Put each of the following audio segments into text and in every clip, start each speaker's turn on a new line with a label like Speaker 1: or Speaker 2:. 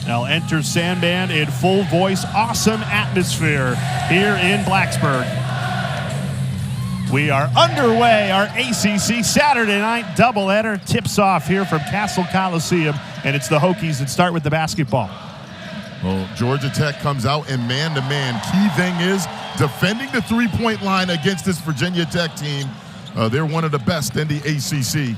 Speaker 1: Now enter Sandman in full voice. Awesome atmosphere here in Blacksburg. We are underway. Our ACC Saturday night doubleheader tips off here from Castle Coliseum, and it's the Hokies that start with the basketball.
Speaker 2: Well, Georgia Tech comes out in man-to-man. Key thing is defending the three-point line against this Virginia Tech team. They're one of the best in the ACC.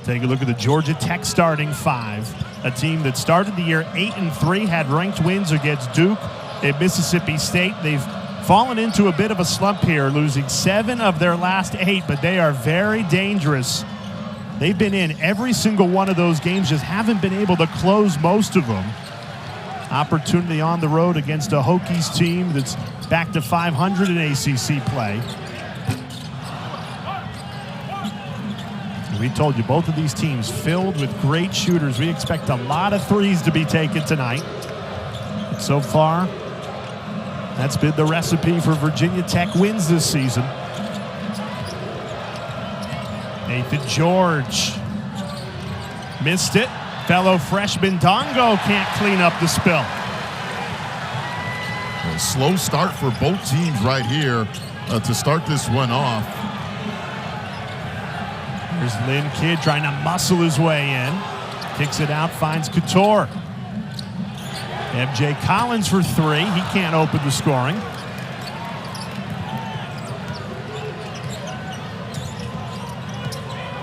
Speaker 1: Take a look at the Georgia Tech starting five. A team that started the year 8-3, had ranked wins against Duke and Mississippi State. They've fallen into a bit of a slump here, losing 7 of their last 8, but they are very dangerous. They've been in every single one of those games, just haven't been able to close most of them. Opportunity on the road against a Hokies team that's back to 500 in ACC play. We told you both of these teams filled with great shooters. We expect a lot of threes to be taken tonight. But so far, that's been the recipe for Virginia Tech wins this season. Nathan George missed it. Fellow freshman Ndongo can't clean up the spill.
Speaker 2: A slow start for both teams right here to start this one off.
Speaker 1: There's Lynn Kidd trying to muscle his way in. Kicks it out, finds Couture. MJ Collins for 3. He can't open the scoring.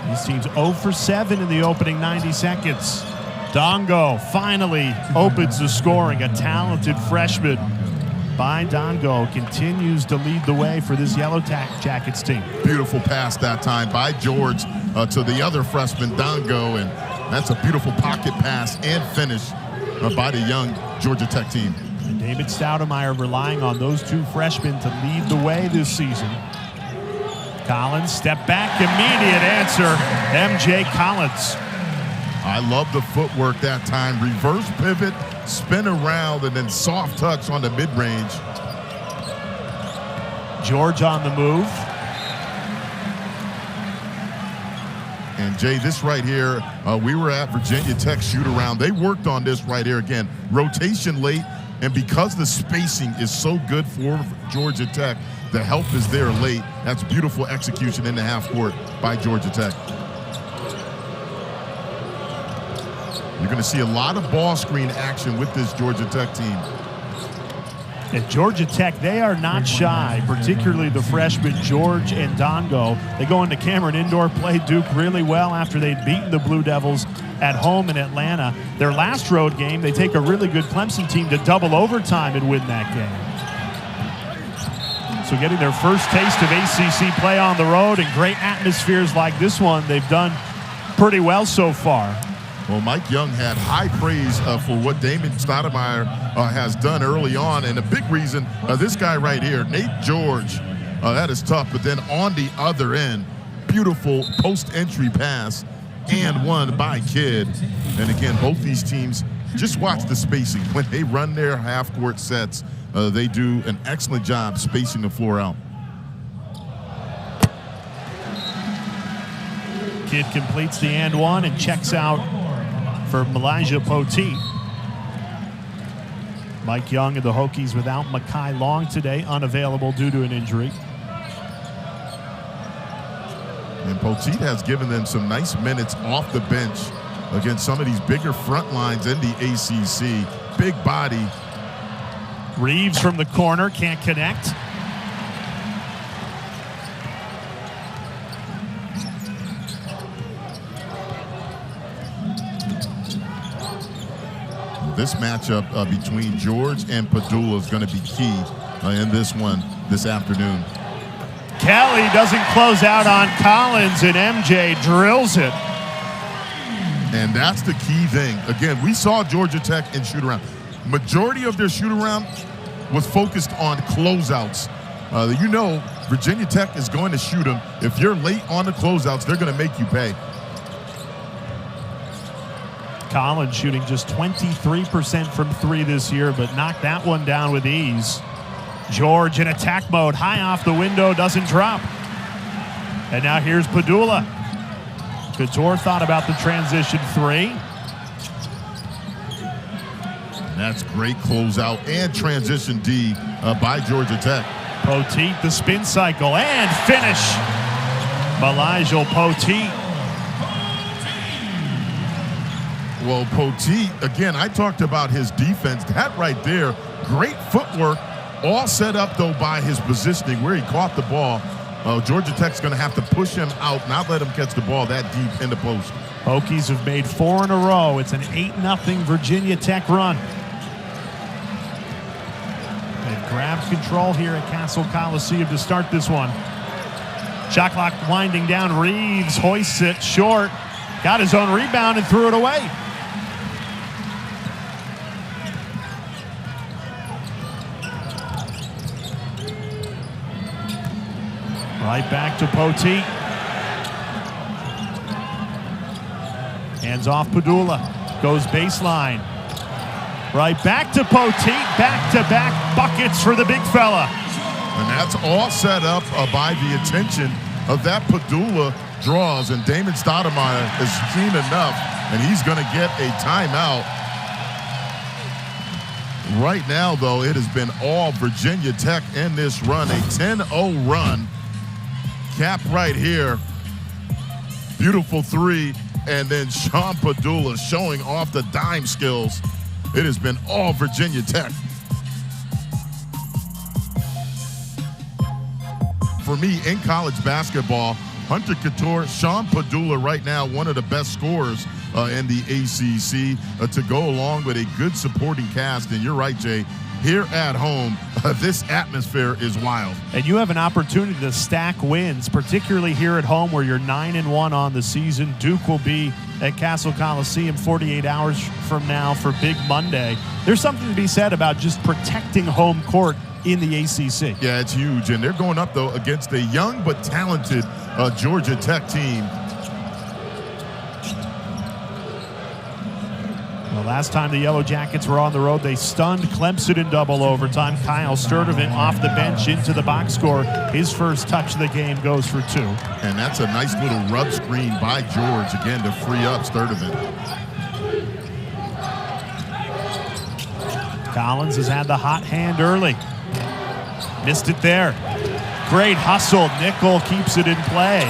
Speaker 1: These teams 0 for 7 in the opening 90 seconds. Ndongo finally opens the scoring. A talented freshman. Baye Ndongo continues to lead the way for this Yellow Jackets team.
Speaker 2: Beautiful pass that time by George to the other freshman, Ndongo, and that's a beautiful pocket pass and finish by the young Georgia Tech team.
Speaker 1: And David Stoudemire relying on those 2 freshmen to lead the way this season. Collins, step back, immediate answer, MJ Collins.
Speaker 2: I love the footwork that time. Reverse pivot, spin around, and then soft touch on the mid-range.
Speaker 1: George on the move.
Speaker 2: And Jay, this right here, we were at Virginia Tech shoot-around. They worked on this right here again. Rotation late, and because the spacing is so good for Georgia Tech, the help is there late. That's beautiful execution in the half court by Georgia Tech. You're going to see a lot of ball screen action with this Georgia Tech team.
Speaker 1: At Georgia Tech, they are not shy, particularly the freshmen George and Ndongo. They go into Cameron Indoor, play Duke really well after they'd beaten the Blue Devils at home in Atlanta. Their last road game, they take a really good Clemson team to double overtime and win that game. So getting their first taste of ACC play on the road and great atmospheres like this one, they've done pretty well so far.
Speaker 2: Well, Mike Young had high praise for what Damon Stoudemire has done early on. And a big reason, this guy right here, Nate George, that is tough. But then on the other end, beautiful post-entry pass and one by Kidd. And again, both these teams, just watch the spacing. When they run their half-court sets, they do an excellent job spacing the floor out.
Speaker 1: Kidd completes the and one and checks out for Mylyjael Poteat. Mike Young and the Hokies without Mekhi Long today, unavailable due to an injury.
Speaker 2: And Poteat has given them some nice minutes off the bench against some of these bigger front lines in the ACC. Big body.
Speaker 1: Reeves from the corner, can't connect.
Speaker 2: This matchup between George and Padula is going to be key in this one this afternoon.
Speaker 1: Kelly doesn't close out on Collins, and MJ drills it.
Speaker 2: And that's the key thing. Again, we saw Georgia Tech in shoot-around. Majority of their shoot-around was focused on closeouts. You know, Virginia Tech is going to shoot them. If you're late on the closeouts, they're going to make you pay.
Speaker 1: Collins shooting just 23% from 3 this year, but knocked that one down with ease. George in attack mode, high off the window, doesn't drop. And now here's Padula. Couture thought about the transition 3.
Speaker 2: And that's great closeout and transition D by Georgia Tech.
Speaker 1: Poteat, the spin cycle, and finish. Mylyjael Poteat.
Speaker 2: Well, Poteat, again, I talked about his defense. That right there, great footwork, all set up, though, by his positioning where he caught the ball. Georgia Tech's going to have to push him out, not let him catch the ball that deep in the post.
Speaker 1: Hokies have made 4 in a row. It's an 8-0 Virginia Tech run. They've grabbed control here at Castle Coliseum to start this one. Shot clock winding down. Reeves hoists it short. Got his own rebound and threw it away. Right back to Poteat. Hands off Padula. Goes baseline. Right back to Poteat. Back-to-back buckets for the big fella.
Speaker 2: And that's all set up by the attention of that Padula draws. And Damon Stoudemire has seen enough, and he's going to get a timeout. Right now, though, it has been all Virginia Tech in this run. A 10-0 run. Cap right here. Beautiful three. And then Sean Padula showing off the dime skills. It has been all Virginia Tech. For me, in college basketball, Hunter Couture, Sean Padula right now, one of the best scorers in the ACC to go along with a good supporting cast. And you're right, Jay, here at home, this atmosphere is wild.
Speaker 1: And you have an opportunity to stack wins, particularly here at home where you're 9-1 on the season. Duke will be at Castle Coliseum 48 hours from now for Big Monday. There's something to be said about just protecting home court in the ACC.
Speaker 2: Yeah, it's huge. And they're going up, though, against a young but talented Georgia Tech team.
Speaker 1: The last time the Yellow Jackets were on the road, they stunned Clemson in double overtime. Kyle Sturdivant off the bench into the box score. His first touch of the game goes for 2.
Speaker 2: And that's a nice little rub screen by George, again, to free up Sturdivant.
Speaker 1: Collins has had the hot hand early. Missed it there. Great hustle. Nickel keeps it in play.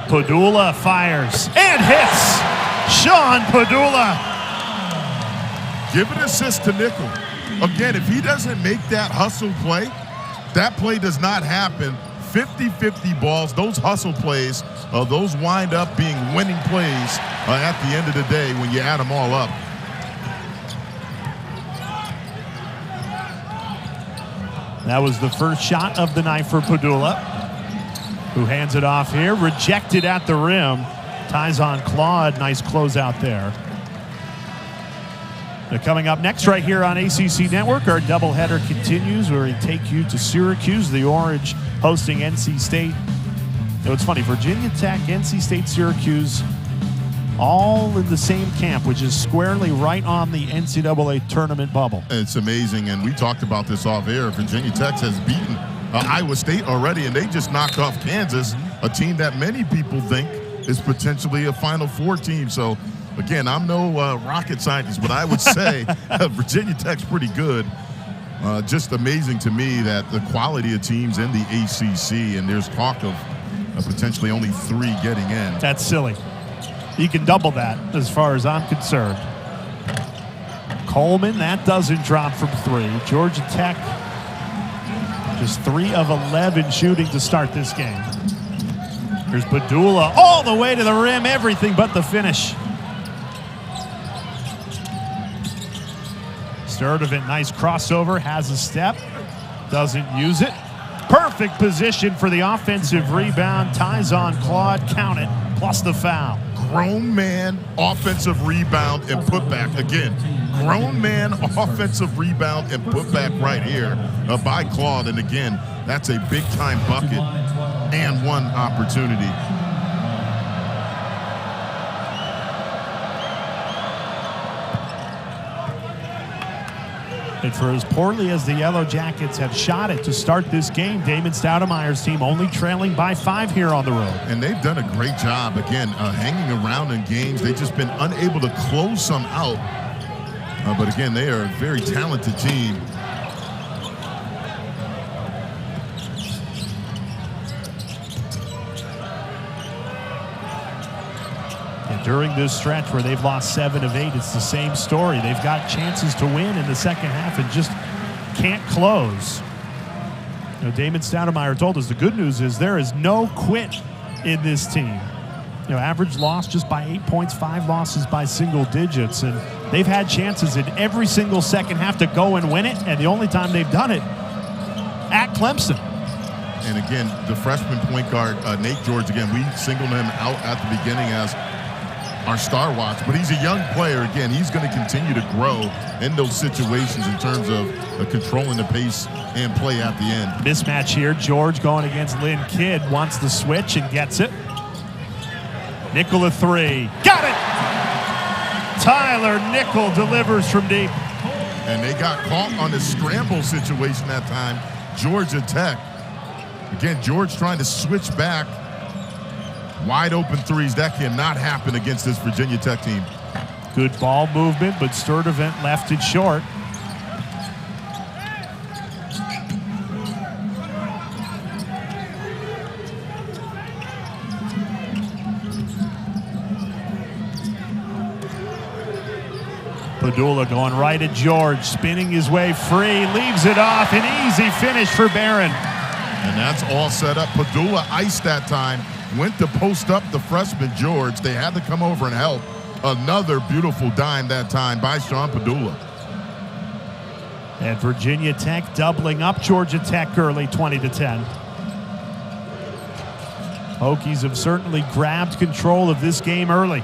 Speaker 1: Padula fires and hits. Sean Padula.
Speaker 2: Give an assist to Nickel. Again, if he doesn't make that hustle play, that play does not happen. 50-50 balls, those hustle plays, those wind up being winning plays at the end of the day when you add them all up.
Speaker 1: That was the first shot of the night for Padula, who hands it off here. Rejected at the rim. Ties on Claude. Nice closeout there. Now coming up next right here on ACC Network, our doubleheader continues where we take you to Syracuse, the Orange hosting NC State. You know, it's funny, Virginia Tech, NC State, Syracuse, all in the same camp, which is squarely right on the NCAA tournament bubble.
Speaker 2: It's amazing, and we talked about this off air. Virginia Tech has beaten Iowa State already, and they just knocked off Kansas, a team that many people think is potentially a Final Four team. So, again, I'm no rocket scientist, but I would say Virginia Tech's pretty good. Just amazing to me that the quality of teams in the ACC, and there's talk of potentially only 3 getting in.
Speaker 1: That's silly. You can double that as far as I'm concerned. Coleman, that doesn't drop from 3. Georgia Tech, just 3 of 11 shooting to start this game. Here's Padula all the way to the rim, everything but the finish. Sturdivant, nice crossover, has a step, doesn't use it. Perfect position for the offensive rebound, ties on Claude, count it, plus the foul.
Speaker 2: Grown man offensive rebound and putback. Again, grown man offensive rebound and putback right here by Claude. And again, that's a big-time bucket and 1 opportunity.
Speaker 1: And for as poorly as the Yellow Jackets have shot it to start this game, Damon Stoudemire's team only trailing by 5 here on the road.
Speaker 2: And they've done a great job, again, hanging around in games. They've just been unable to close some out. But again, they are a very talented team.
Speaker 1: During this stretch where they've lost 7 of 8, it's the same story. They've got chances to win in the second half and just can't close. Damon Stoudemire told us the good news is there is no quit in this team. Average loss just by 8 points, 5 losses by single digits. And they've had chances in every single second half to go and win it. And the only time they've done it at Clemson.
Speaker 2: And again, the freshman point guard, Nate George, again, we singled him out at the beginning as our star watch, but he's a young player. Again, he's going to continue to grow in those situations in terms of controlling the pace and play at the end.
Speaker 1: Mismatch here. George going against Lynn Kidd, wants the switch and gets it. Nickel a 3. Got it! Tyler Nickel delivers from deep.
Speaker 2: And they got caught on the scramble situation that time. Georgia Tech. Again, George trying to switch back. Wide open threes. That cannot happen against this Virginia Tech team.
Speaker 1: Good ball movement, but Sturdivant left it short. Padula going right at George, spinning his way free, leaves it off. An easy finish for Barron.
Speaker 2: And that's all set up. Padula iced that time. Went to post up the freshman George. They had to come over and help. Another beautiful dime that time by Sean Padula.
Speaker 1: And Virginia Tech doubling up Georgia Tech early, 20-10. Hokies have certainly grabbed control of this game early.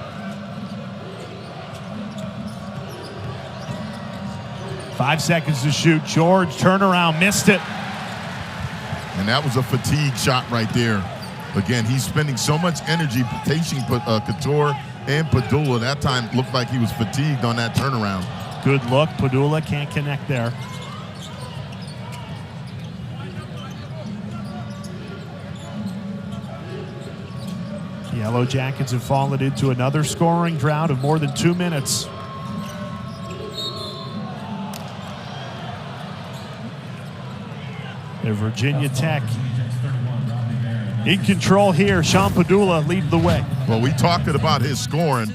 Speaker 1: 5 seconds to shoot. George turnaround, missed it.
Speaker 2: And that was a fatigue shot right there. Again, he's spending so much energy chasing Couture and Padula. That time looked like he was fatigued on that turnaround.
Speaker 1: Good look. Padula can't connect there. The Yellow Jackets have fallen into another scoring drought of more than 2 minutes. They're Virginia Tech in control here. Sean Padula lead the way.
Speaker 2: Well, we talked about his scoring.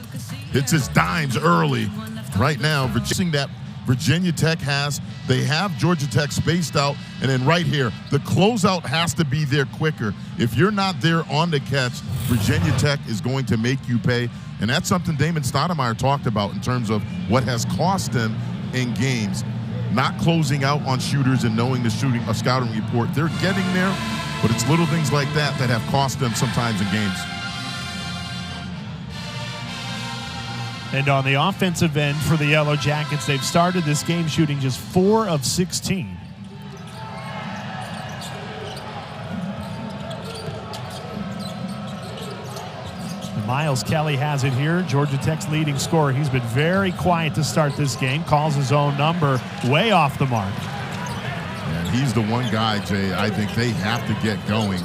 Speaker 2: It's his dimes early. Right now, that Virginia Tech has, they have Georgia Tech spaced out, and then right here, the closeout has to be there quicker. If you're not there on the catch, Virginia Tech is going to make you pay, and that's something Damon Stoudemire talked about in terms of what has cost them in games. Not closing out on shooters and knowing the scouting report. They're getting there, but it's little things like that that have cost them sometimes in games.
Speaker 1: And on the offensive end for the Yellow Jackets, they've started this game shooting just 4 of 16. And Miles Kelly has it here, Georgia Tech's leading scorer. He's been very quiet to start this game, calls his own number way off the mark.
Speaker 2: And he's the one guy, Jay, I think they have to get going.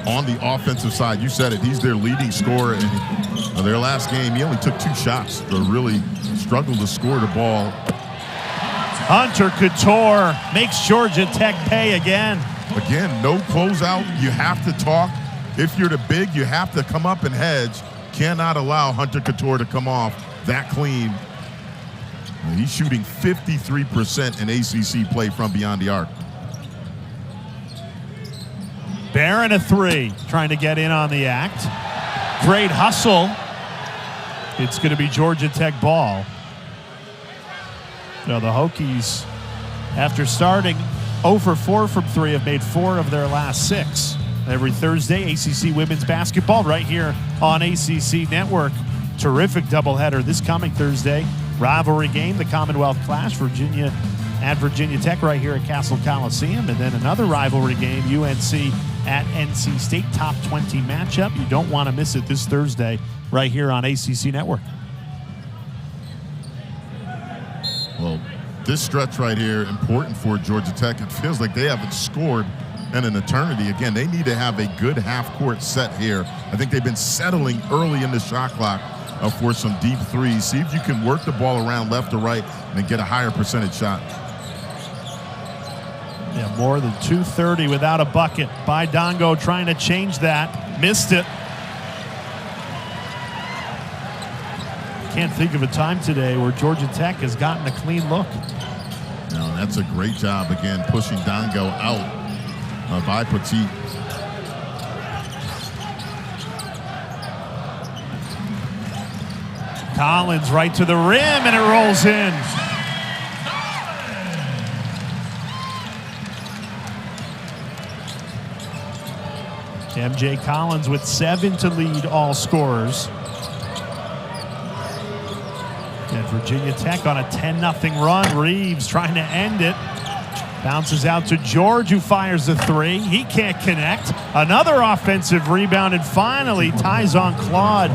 Speaker 2: On the offensive side, you said it, he's their leading scorer. And their last game, he only took 2 shots to really struggle to score the ball.
Speaker 1: Hunter Couture makes Georgia Tech pay again.
Speaker 2: Again, no closeout. You have to talk. If you're the big, you have to come up and hedge. Cannot allow Hunter Couture to come off that clean. He's shooting 53% in ACC play from beyond the arc.
Speaker 1: Barron a 3, trying to get in on the act. Great hustle. It's going to be Georgia Tech ball. The Hokies, after starting 0 for 4 from 3, have made 4 of their last 6. Every Thursday, ACC women's basketball right here on ACC Network. Terrific doubleheader this coming Thursday. Rivalry game, the Commonwealth Clash, Virginia at Virginia Tech right here at Castle Coliseum. And then another rivalry game, UNC at NC State, top 20 matchup. You don't want to miss it this Thursday right here on ACC Network.
Speaker 2: Well, this stretch right here, important for Georgia Tech. It feels like they haven't scored in an eternity. Again, they need to have a good half-court set here. I think they've been settling early in the shot clock for some deep threes. See if you can work the ball around left to right and get a higher percentage shot.
Speaker 1: Yeah, more than 230 without a bucket. Baye Ndongo trying to change that. Missed it. Can't think of a time today where Georgia Tech has gotten a clean look.
Speaker 2: No, that's a great job, again, pushing Ndongo out by Poteat.
Speaker 1: Collins right to the rim, and it rolls in. MJ Collins with 7 to lead all scorers. And Virginia Tech on a 10-0 run. Reeves trying to end it. Bounces out to George, who fires the 3. He can't connect. Another offensive rebound, and finally ties on Claude.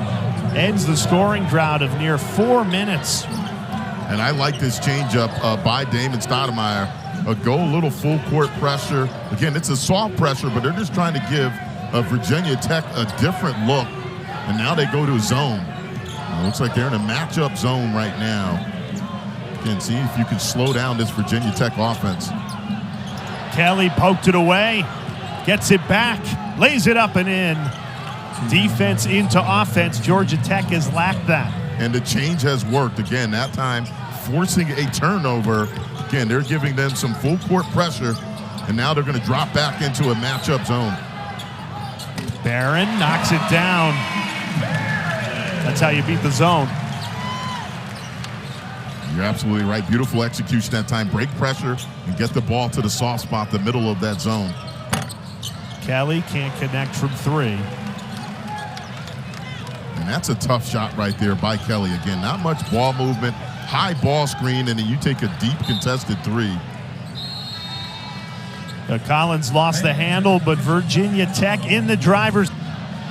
Speaker 1: Ends the scoring drought of near 4 minutes.
Speaker 2: And I like this changeup by Damon Stoudemire. Go a little full court pressure. Again, it's a soft pressure, but they're just trying to give Virginia Tech a different look. And now they go to a zone. It looks like they're in a matchup zone right now. Again, see if you can slow down this Virginia Tech offense.
Speaker 1: Kelly poked it away, gets it back, lays it up and in. Defense into offense. Georgia Tech has lacked that.
Speaker 2: And the change has worked. Again, that time forcing a turnover. Again, they're giving them some full court pressure, and now they're going to drop back into a matchup zone.
Speaker 1: Barron knocks it down. That's how you beat the zone.
Speaker 2: You're absolutely right. Beautiful execution that time. Break pressure and get the ball to the soft spot, the middle of that zone.
Speaker 1: Kelly can't connect from 3.
Speaker 2: And that's a tough shot right there by Kelly. Again, not much ball movement, high ball screen, and then you take a deep contested 3.
Speaker 1: Collins lost the handle, but Virginia Tech in the driver's.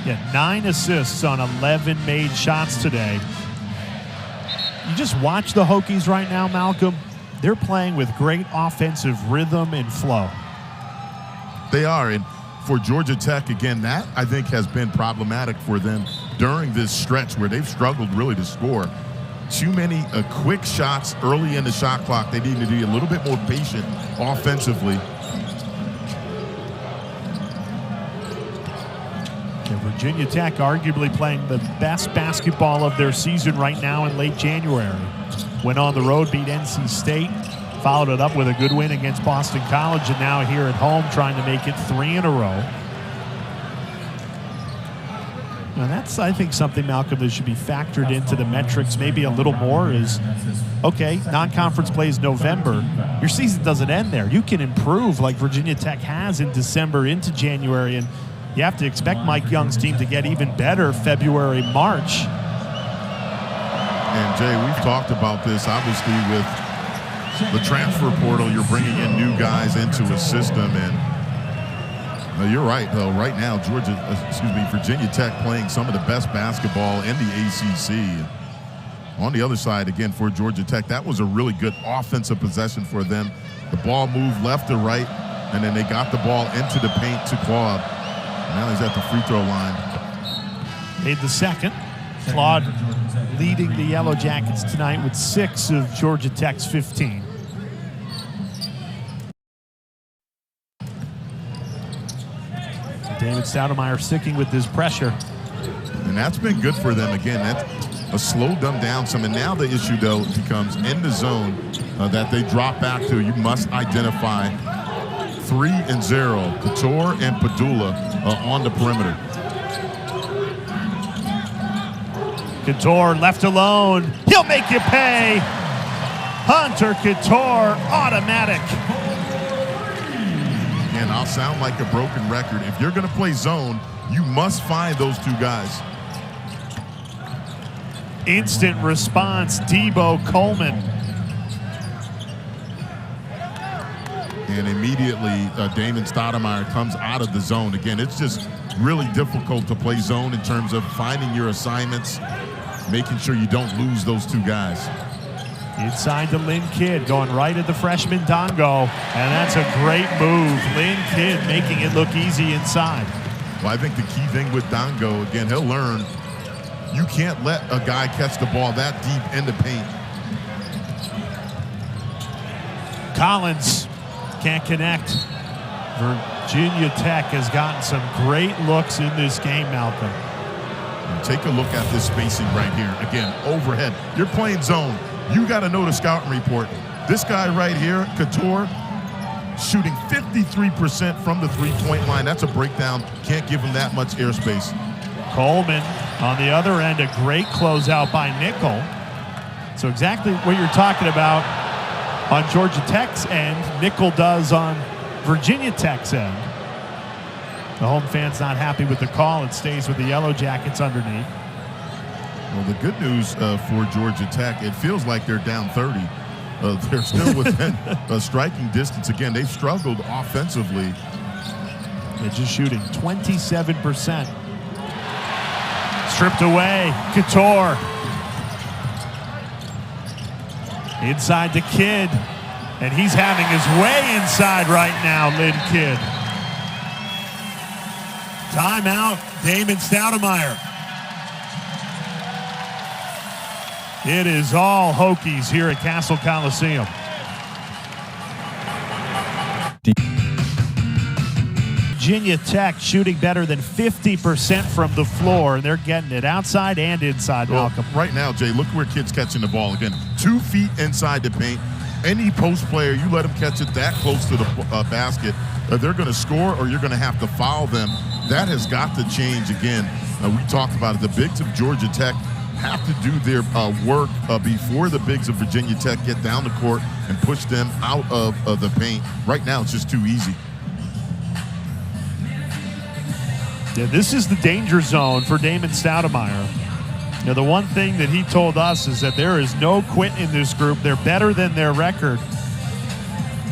Speaker 1: Yeah, 9 assists on 11 made shots today. You just watch the Hokies right now, Malcolm. They're playing with great offensive rhythm and flow.
Speaker 2: They are, and for Georgia Tech, again, that I think has been problematic for them during this stretch where they've struggled really to score. Too many quick shots early in the shot clock. They need to be a little bit more patient offensively.
Speaker 1: Virginia Tech arguably playing the best basketball of their season right now in late January. Went on the road, beat NC State, followed it up with a good win against Boston College, and now here at home trying to make it 3 in a row. And that's, I think, something, Malcolm, that should be factored into the metrics maybe a little more is, okay, non-conference plays November. Your season doesn't end there. You can improve like Virginia Tech has in December into January, and you have to expect Mike Young's team to get even better February, March.
Speaker 2: And, Jay, we've talked about this, obviously, with the transfer portal. You're bringing in new guys into a system, and you're right, though. Right now, Virginia Tech playing some of the best basketball in the ACC. On the other side, again, for Georgia Tech, that was a really good offensive possession for them. The ball moved left to right, and then they got the ball into the paint to Claude. Now he's at the free throw line.
Speaker 1: Made the second. Claude leading the Yellow Jackets tonight with 6 of Georgia Tech's 15. David Stoudemire sticking with this pressure.
Speaker 2: And that's been good for them. Again, that's slowed them down some. And now the issue, though, becomes in the zone that they drop back to. You must identify 3 and 0, Couture and Padula on the perimeter.
Speaker 1: Couture left alone. He'll make you pay. Hunter Couture, automatic.
Speaker 2: And I'll sound like a broken record. If you're going to play zone, you must find those 2 guys.
Speaker 1: Instant response, Debo Coleman.
Speaker 2: And immediately, Damon Stoudemire comes out of the zone. Again, it's just really difficult to play zone in terms of finding your assignments, making sure you don't lose those 2 guys.
Speaker 1: Inside to Lynn Kidd, going right at the freshman Ndongo. And that's a great move. Lynn Kidd making it look easy inside.
Speaker 2: Well, I think the key thing with Ndongo, again, he'll learn you can't let a guy catch the ball that deep in the paint.
Speaker 1: Collins can't connect. Virginia Tech has gotten some great looks in this game, Malcolm.
Speaker 2: And take a look at this spacing right here. Again, overhead. You're playing zone. You got to know the scouting report. This guy right here, Couture, shooting 53% from the three-point line. That's a breakdown. Can't give him that much airspace.
Speaker 1: Coleman on the other end, a great closeout by Nickel. So exactly what you're talking about on Georgia Tech's end, Nickel does on Virginia Tech's end. The home fan's not happy with the call. It stays with the Yellow Jackets underneath.
Speaker 2: Well, the good news for Georgia Tech, it feels like they're down 30. They're still within striking distance. Again, they've struggled offensively.
Speaker 1: They're just shooting 27%. Stripped away, Couture. Inside to Kidd. And he's having his way inside right now, Lynn Kidd. Timeout, Damon Stoudemire. It is all Hokies here at Castle Coliseum. Virginia Tech shooting better than 50% from the floor, and they're getting it outside and inside, Malcolm.
Speaker 2: Well, right now, Jay, look where Kidd's catching the ball. Again, 2 feet inside the paint. Any post player, you let them catch it that close to the basket, they're going to score or you're going to have to foul them. That has got to change again. We talked about it. The bigs of Georgia Tech have to do their work before the bigs of Virginia Tech get down the court and push them out of the paint. Right now, it's just too easy.
Speaker 1: Yeah, this is the danger zone for Damon Stoudemire. You know, the one thing that he told us is that there is no quit in this group. They're better than their record.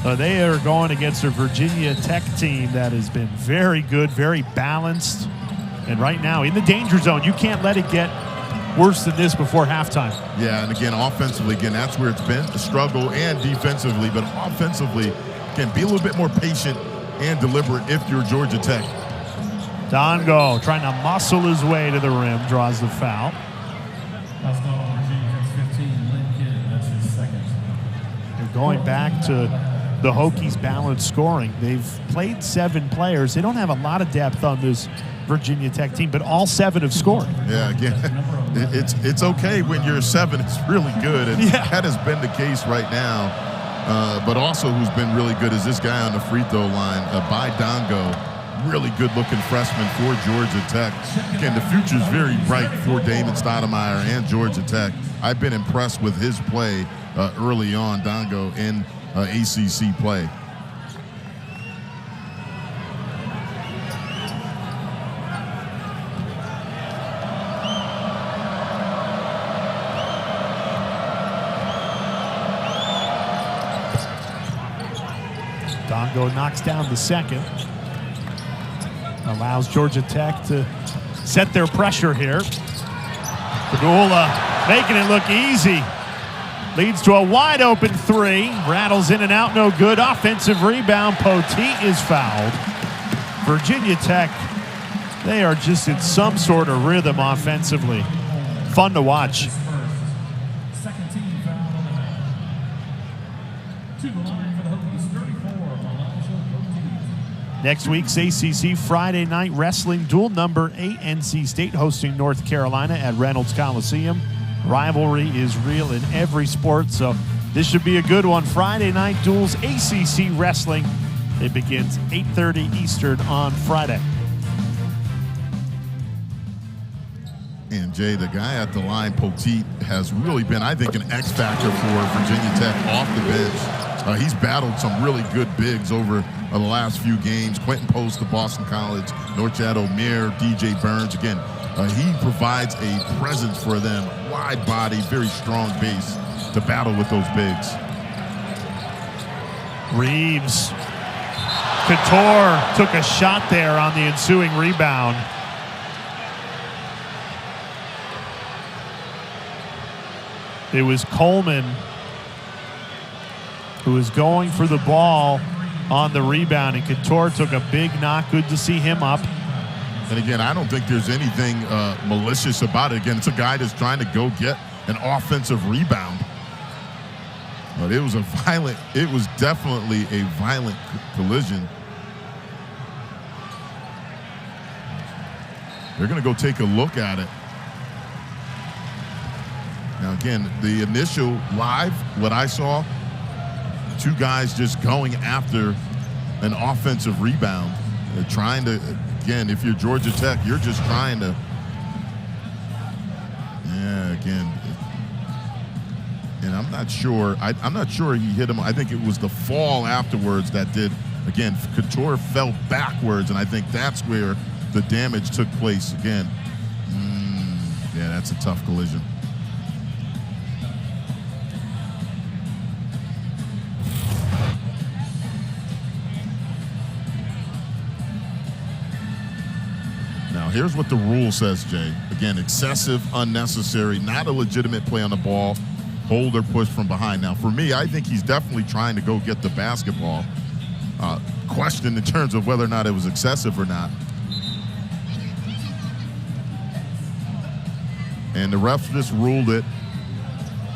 Speaker 1: They are going against a Virginia Tech team that has been very good, very balanced. And right now, in the danger zone, you can't let it get worse than this before halftime.
Speaker 2: Yeah, and again, offensively, again, that's where it's been, a struggle, and defensively. But offensively, again, be a little bit more patient and deliberate if you're Georgia Tech.
Speaker 1: Ndongo trying to muscle his way to the rim, draws the foul. They're going back to the Hokies' balanced scoring. They've played 7 players. They don't have a lot of depth on this Virginia Tech team, but all 7 have scored.
Speaker 2: Yeah, again, it's okay when you're 7. It's really good, and that has been the case right now. But also who's been really good is this guy on the free throw line, Baye Ndongo. Really good-looking freshman for Georgia Tech. Again, the future's very bright for Damon Stoudemire and Georgia Tech. I've been impressed with his play early on, Ndongo, in ACC play.
Speaker 1: Ndongo knocks down the second. Allows Georgia Tech to set their pressure here. Padula making it look easy. Leads to a wide open 3. Rattles in and out, no good. Offensive rebound. Poteat is fouled. Virginia Tech, they are just in some sort of rhythm offensively. Fun to watch. Next week's ACC Friday Night Wrestling duel, number 8 NC State hosting North Carolina at Reynolds Coliseum. Rivalry is real in every sport, so this should be a good one. Friday night duels, ACC Wrestling. It begins 8:30 Eastern on Friday.
Speaker 2: And Jay, the guy at the line, Poteat, has really been, I think, an X factor for Virginia Tech off the bench. He's battled some really good bigs over the last few games. Quentin Post of Boston College, Norchad Omier, DJ Burns. Again, he provides a presence for them. Wide body, very strong base to battle with those bigs.
Speaker 1: Reeves. Couture took a shot there on the ensuing rebound. It was Coleman who was going for the ball on the rebound, and Couture took a big knock. Good to see him up.
Speaker 2: And again, I don't think there's anything malicious about it. Again, it's a guy that's trying to go get an offensive rebound. But it was definitely a violent collision. They're going to go take a look at it. Now, again, the initial live, what I saw, two guys just going after an offensive rebound. They're trying to, again, if you're Georgia Tech, you're just trying to, yeah, again. And I'm not sure he hit him. I think it was the fall afterwards that did. Again, Couture fell backwards, and I think that's where the damage took place again. Yeah, that's a tough collision. Now, here's what the rule says, Jay. Again, excessive, unnecessary, not a legitimate play on the ball. Hold or push from behind. Now, for me, I think he's definitely trying to go get the basketball. Question in terms of whether or not it was excessive or not. And the refs just ruled it.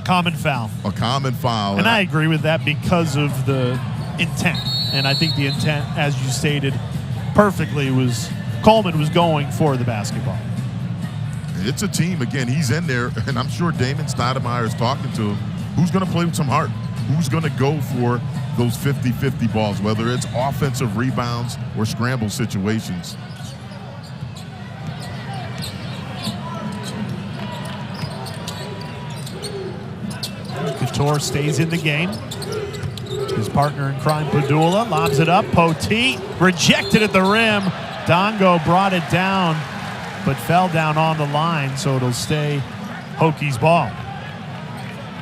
Speaker 1: Common foul.
Speaker 2: A common foul.
Speaker 1: And I agree with that because of the intent. And I think the intent, as you stated perfectly, was Coleman was going for the basketball.
Speaker 2: It's a team. Again, he's in there, and I'm sure Damon Stoudemire is talking to him. Who's going to play with some heart? Who's going to go for those 50-50 balls, whether it's offensive rebounds or scramble situations?
Speaker 1: Couture stays in the game. His partner in crime, Padula, lobs it up. Poteat rejected at the rim. Ndongo brought it down, but fell down on the line, so it'll stay Hokies ball.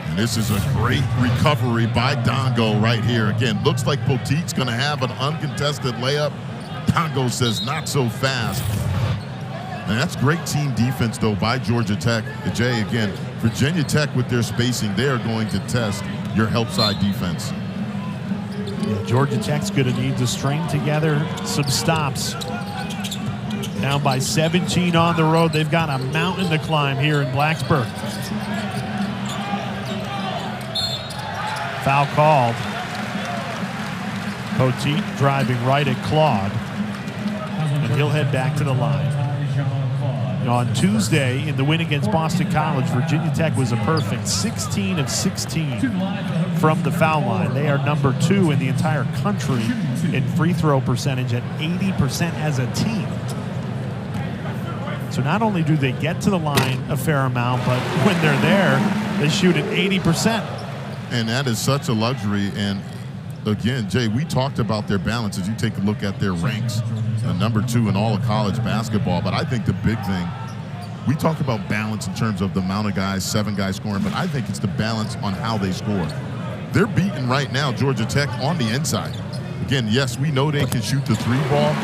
Speaker 2: And this is a great recovery by Ndongo right here. Again, looks like Poteat's going to have an uncontested layup. Ndongo says not so fast. And that's great team defense, though, by Georgia Tech. Jay, again, Virginia Tech with their spacing, they are going to test your help side defense.
Speaker 1: Yeah, Georgia Tech's going to need to string together some stops. Down by 17 on the road. They've got a mountain to climb here in Blacksburg. Foul called. Poteat driving right at Claude. And he'll head back to the line. On Tuesday, in the win against Boston College, Virginia Tech was a perfect 16 of 16 from the foul line. They are number 2 in the entire country in free throw percentage at 80% as a team. So not only do they get to the line a fair amount, but when they're there, they shoot at 80%.
Speaker 2: And that is such a luxury. And again, Jay, we talked about their balance as you take a look at their ranks. Number 2 in all of college basketball. But I think the big thing, we talk about balance in terms of the amount of guys, 7 guys scoring, but I think it's the balance on how they score. They're beating right now Georgia Tech on the inside. Again, yes, we know they can shoot the 3 ball,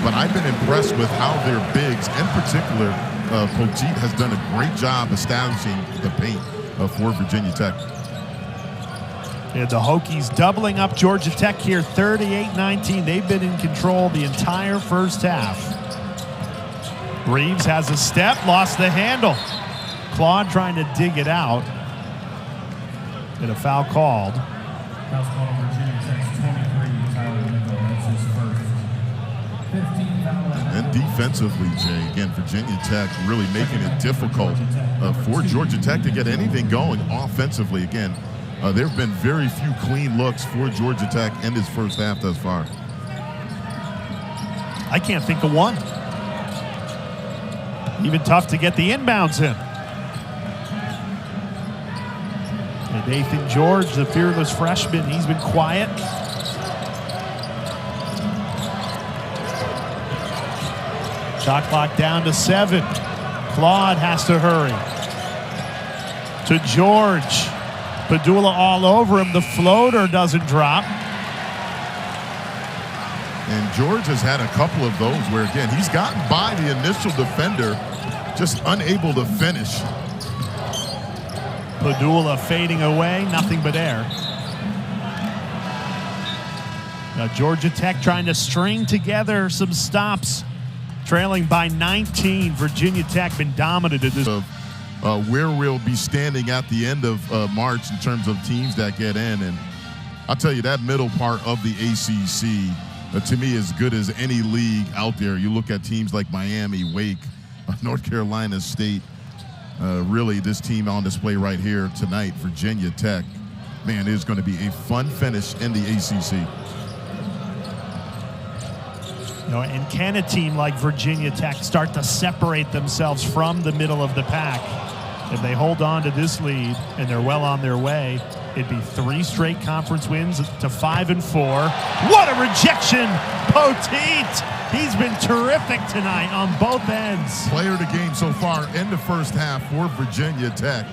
Speaker 2: but I've been impressed with how their bigs, in particular, Poteat has done a great job establishing the paint for Virginia Tech.
Speaker 1: Yeah, the Hokies doubling up Georgia Tech here, 38-19. They've been in control the entire first half. Reeves has a step, lost the handle. Claude trying to dig it out. And a foul called.
Speaker 2: And defensively, Jay, again, Virginia Tech really making it difficult for Georgia Tech to get anything going offensively. Again, there have been very few clean looks for Georgia Tech in this first half thus far.
Speaker 1: I can't think of one. Even tough to get the inbounds in. And Nathan George, the fearless freshman, he's been quiet. Shot clock down to 7. Claude has to hurry. To George. Padula all over him. The floater doesn't drop.
Speaker 2: And George has had a couple of those where, again, he's gotten by the initial defender, just unable to finish.
Speaker 1: Padula fading away, nothing but air. Georgia Tech trying to string together some stops, trailing by 19. Virginia Tech been dominant at this.
Speaker 2: Where we'll be standing at the end of March in terms of teams that get in. And I'll tell you, that middle part of the ACC, to me, is good as any league out there. You look at teams like Miami, Wake, North Carolina State. Really, this team on display right here tonight, Virginia Tech. Man, it is going to be a fun finish in the ACC.
Speaker 1: And can a team like Virginia Tech start to separate themselves from the middle of the pack? If they hold on to this lead, and they're well on their way, it'd be 3 straight conference wins to 5-4. What a rejection! Poteat! He's been terrific tonight on both ends.
Speaker 2: Player of the game so far in the first half for Virginia Tech.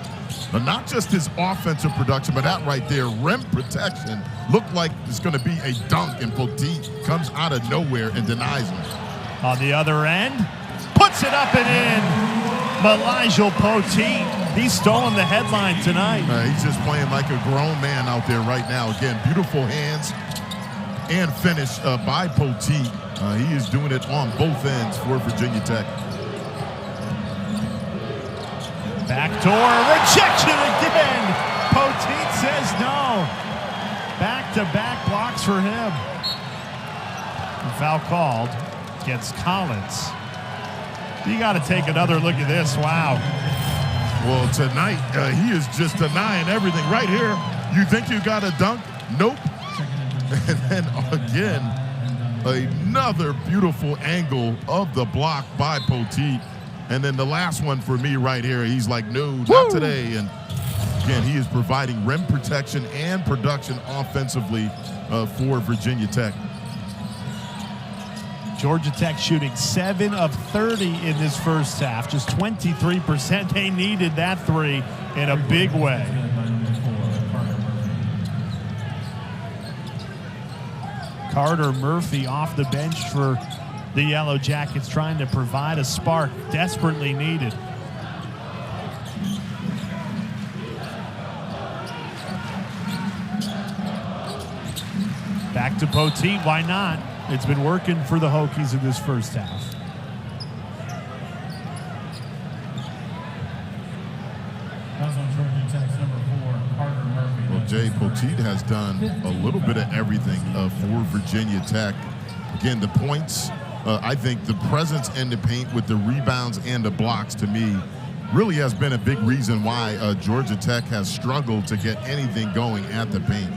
Speaker 2: But not just his offensive production, but that right there, rim protection, looked like it's going to be a dunk, and Poteat comes out of nowhere and denies him.
Speaker 1: On the other end, puts it up and in. Mylyjael Poteat, he's stolen the headline tonight.
Speaker 2: He's just playing like a grown man out there right now. Again, beautiful hands and finish by Poteat. He is doing it on both ends for Virginia Tech.
Speaker 1: Backdoor rejection again. Poteat says no. Back-to-back blocks for him. And foul called against Collins. You got to take another look at this. Wow.
Speaker 2: Well, tonight, he is just denying everything. Right here, you think you got a dunk? Nope. And then again, another beautiful angle of the block by Poteat. And then the last one for me right here, he's like, no, not today. And again, he is providing rim protection and production offensively for Virginia Tech.
Speaker 1: Georgia Tech shooting 7 of 30 in this first half, just 23%. They needed that 3 in a big way. Carter Murphy off the bench for the Yellow Jackets, trying to provide a spark desperately needed. Back to Poteat, why not? It's been working for the Hokies in this first half.
Speaker 2: Well, Jay, Poteat has done a little bit of everything for Virginia Tech. Again, the points, I think the presence in the paint with the rebounds and the blocks, to me, really has been a big reason why Georgia Tech has struggled to get anything going at the paint.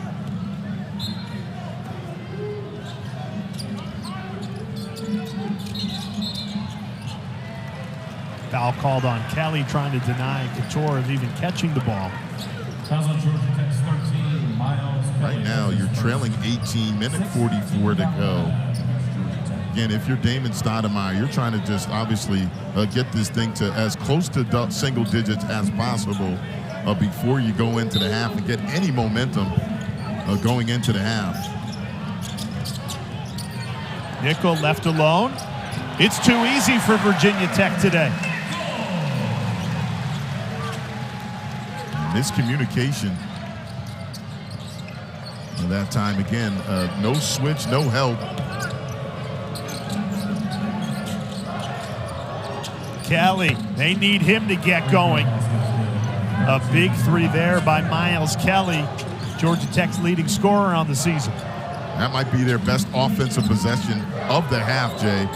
Speaker 1: Foul called on Kelly, trying to deny Couture of even catching the ball.
Speaker 2: Right now, you're trailing 18, minute 44 to go. Again, if you're Damon Stoudemire, you're trying to just obviously get this thing to as close to single digits as possible before you go into the half and get any momentum going into the half.
Speaker 1: Nickel left alone. It's too easy for Virginia Tech today.
Speaker 2: Miscommunication. That time again, no switch, no help.
Speaker 1: Kelly, they need him to get going. A big 3 there by Miles Kelly, Georgia Tech's leading scorer on the season.
Speaker 2: That might be their best offensive possession of the half, Jay.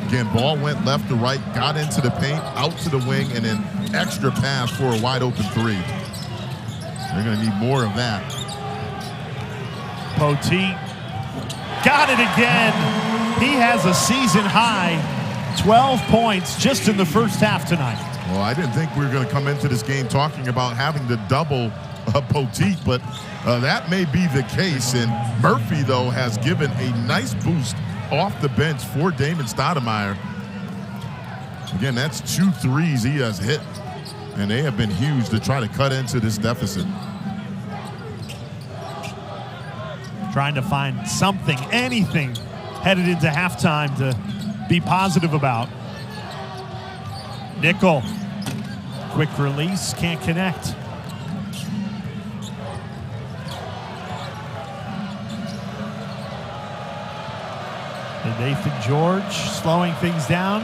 Speaker 2: Again, ball went left to right, got into the paint, out to the wing, and then extra pass for a wide open 3. They're going to need more of that.
Speaker 1: Poteat got it again. He has a season high 12 points just in the first half tonight.
Speaker 2: Well, I didn't think we were going to come into this game talking about having to double Poteat, but that may be the case. And Murphy, though, has given a nice boost off the bench for Damon Stoudemire. Again, that's 2 threes he has hit, and they have been huge to try to cut into this deficit.
Speaker 1: Trying to find something, anything, headed into halftime to be positive about. Nickel, quick release, can't connect. Nathan George slowing things down.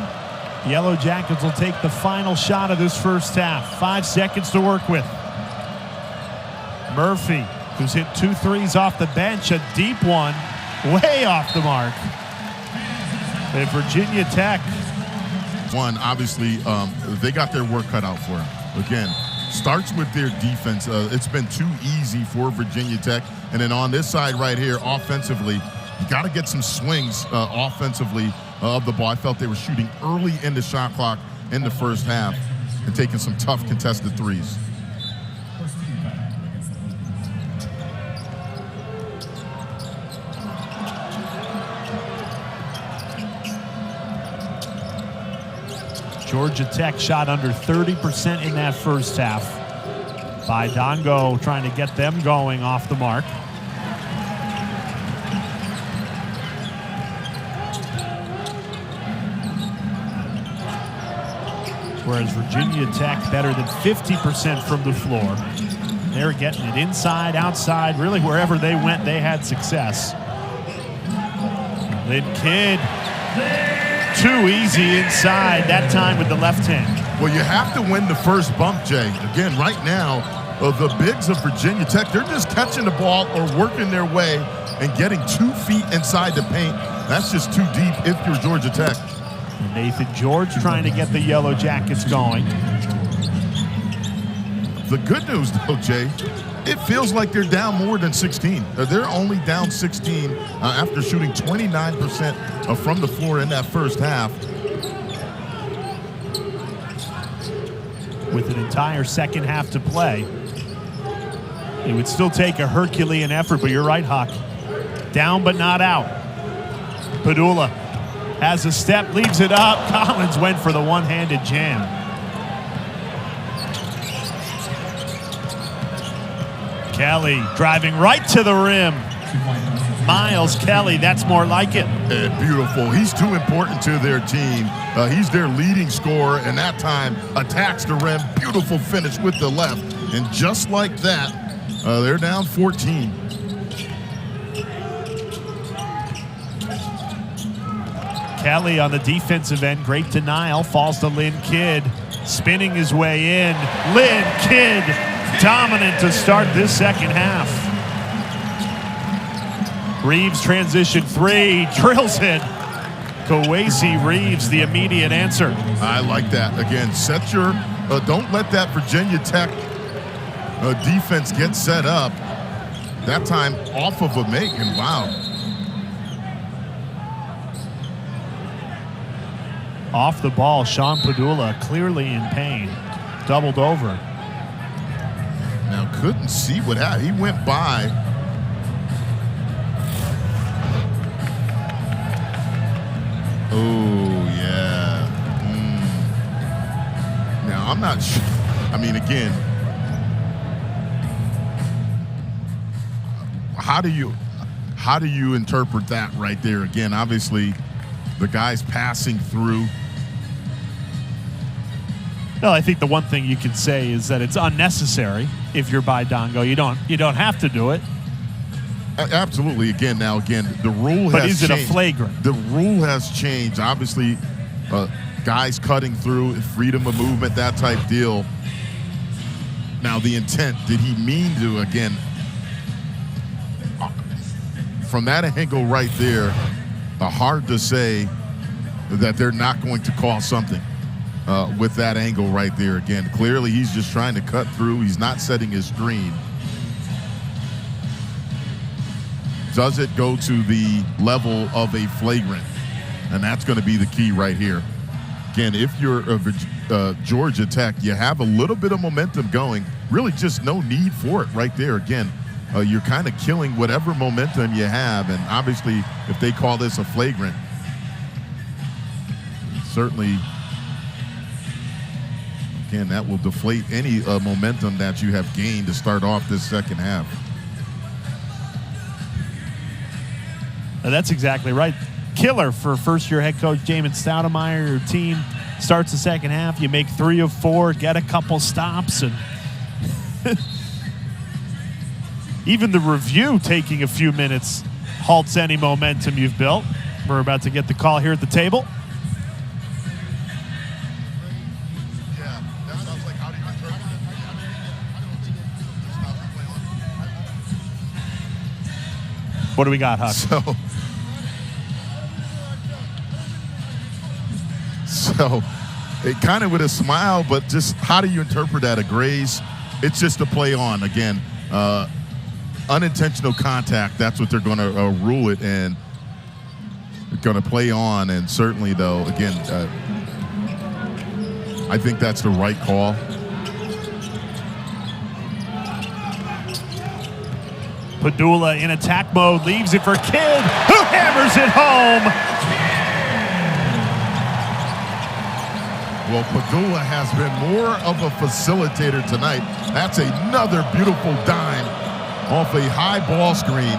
Speaker 1: Yellow Jackets will take the final shot of this first half. 5 seconds to work with. Murphy, who's hit 2 threes off the bench, a deep one, way off the mark. And Virginia Tech.
Speaker 2: One, obviously, they got their work cut out for them. Again, starts with their defense. It's been too easy for Virginia Tech. And then on this side right here, offensively, you got to get some swings offensively of the ball. I felt they were shooting early in the shot clock in the first half and taking some tough contested threes.
Speaker 1: Georgia Tech shot under 30% in that first half. Baye Ndongo trying to get them going off the mark. Whereas Virginia Tech better than 50% from the floor. They're getting it inside, outside, really wherever they went, they had success. Lynn Kidd, too easy inside, that time with the left hand.
Speaker 2: Well, you have to win the first bump, Jay. Again, right now, the bigs of Virginia Tech, they're just catching the ball or working their way and getting 2 feet inside the paint. That's just too deep if you're Georgia Tech.
Speaker 1: And Nathan George trying to get the Yellow Jackets going.
Speaker 2: The good news, though, Jay, it feels like they're down more than 16. They're only down 16 after shooting 29% from the floor in that first half.
Speaker 1: With an entire second half to play. It would still take a Herculean effort, but you're right, Huck. Down but not out. Padula has a step, leaves it up. Collins went for the one-handed jam. Kelly driving right to the rim. Miles Kelly, that's more like it.
Speaker 2: Beautiful. He's too important to their team. He's their leading scorer, and that time attacks the rim. Beautiful finish with the left. And just like that, they're down 14.
Speaker 1: Kelly on the defensive end, great denial, falls to Lynn Kidd, spinning his way in. Lynn Kidd, dominant to start this second half. Reeves transition 3, drills it. Kawasi Reeves, the immediate answer.
Speaker 2: I like that. Again, set your, don't let that Virginia Tech defense get set up. That time off of a make, and wow.
Speaker 1: Off the ball, Sean Padula clearly in pain, doubled over.
Speaker 2: Now couldn't see what happened. He went by. Oh, yeah. Now, I'm not sure. I mean, again, how do you interpret that right there? Again, obviously, the guy's passing through.
Speaker 1: Well, I think the one thing you can say is that it's unnecessary if you're Baye Ndongo. You don't have to do it.
Speaker 2: Absolutely. Again, the rule has changed.
Speaker 1: But is it a flagrant?
Speaker 2: The rule has changed. Obviously, guys cutting through, freedom of movement, that type deal. Now, the intent, did he mean to, again, from that angle right there, hard to say that they're not going to call something with that angle right there. Again, clearly he's just trying to cut through. He's not setting his screen. Does it go to the level of a flagrant? And that's going to be the key right here. Again, if you're Georgia Tech, you have a little bit of momentum going. Really just no need for it right there. Again, you're kind of killing whatever momentum you have. And obviously, if they call this a flagrant, certainly, again, that will deflate any momentum that you have gained to start off this second half.
Speaker 1: That's exactly right. Killer for first-year head coach Jamin Stoudemire. Your team starts the second half. You make 3 of 4, get a couple stops, and even the review taking a few minutes halts any momentum you've built. We're about to get the call here at the table. What do we got, Huck?
Speaker 2: So it kind of with a smile, but just how do you interpret that? A graze? It's just a play on. Again, unintentional contact. That's what they're going to rule it, and they're going to play on. And certainly, though, again, I think that's the right call.
Speaker 1: Padula in attack mode, leaves it for Kidd, who hammers it home.
Speaker 2: Well, Padula has been more of a facilitator tonight. That's another beautiful dime off a high ball screen.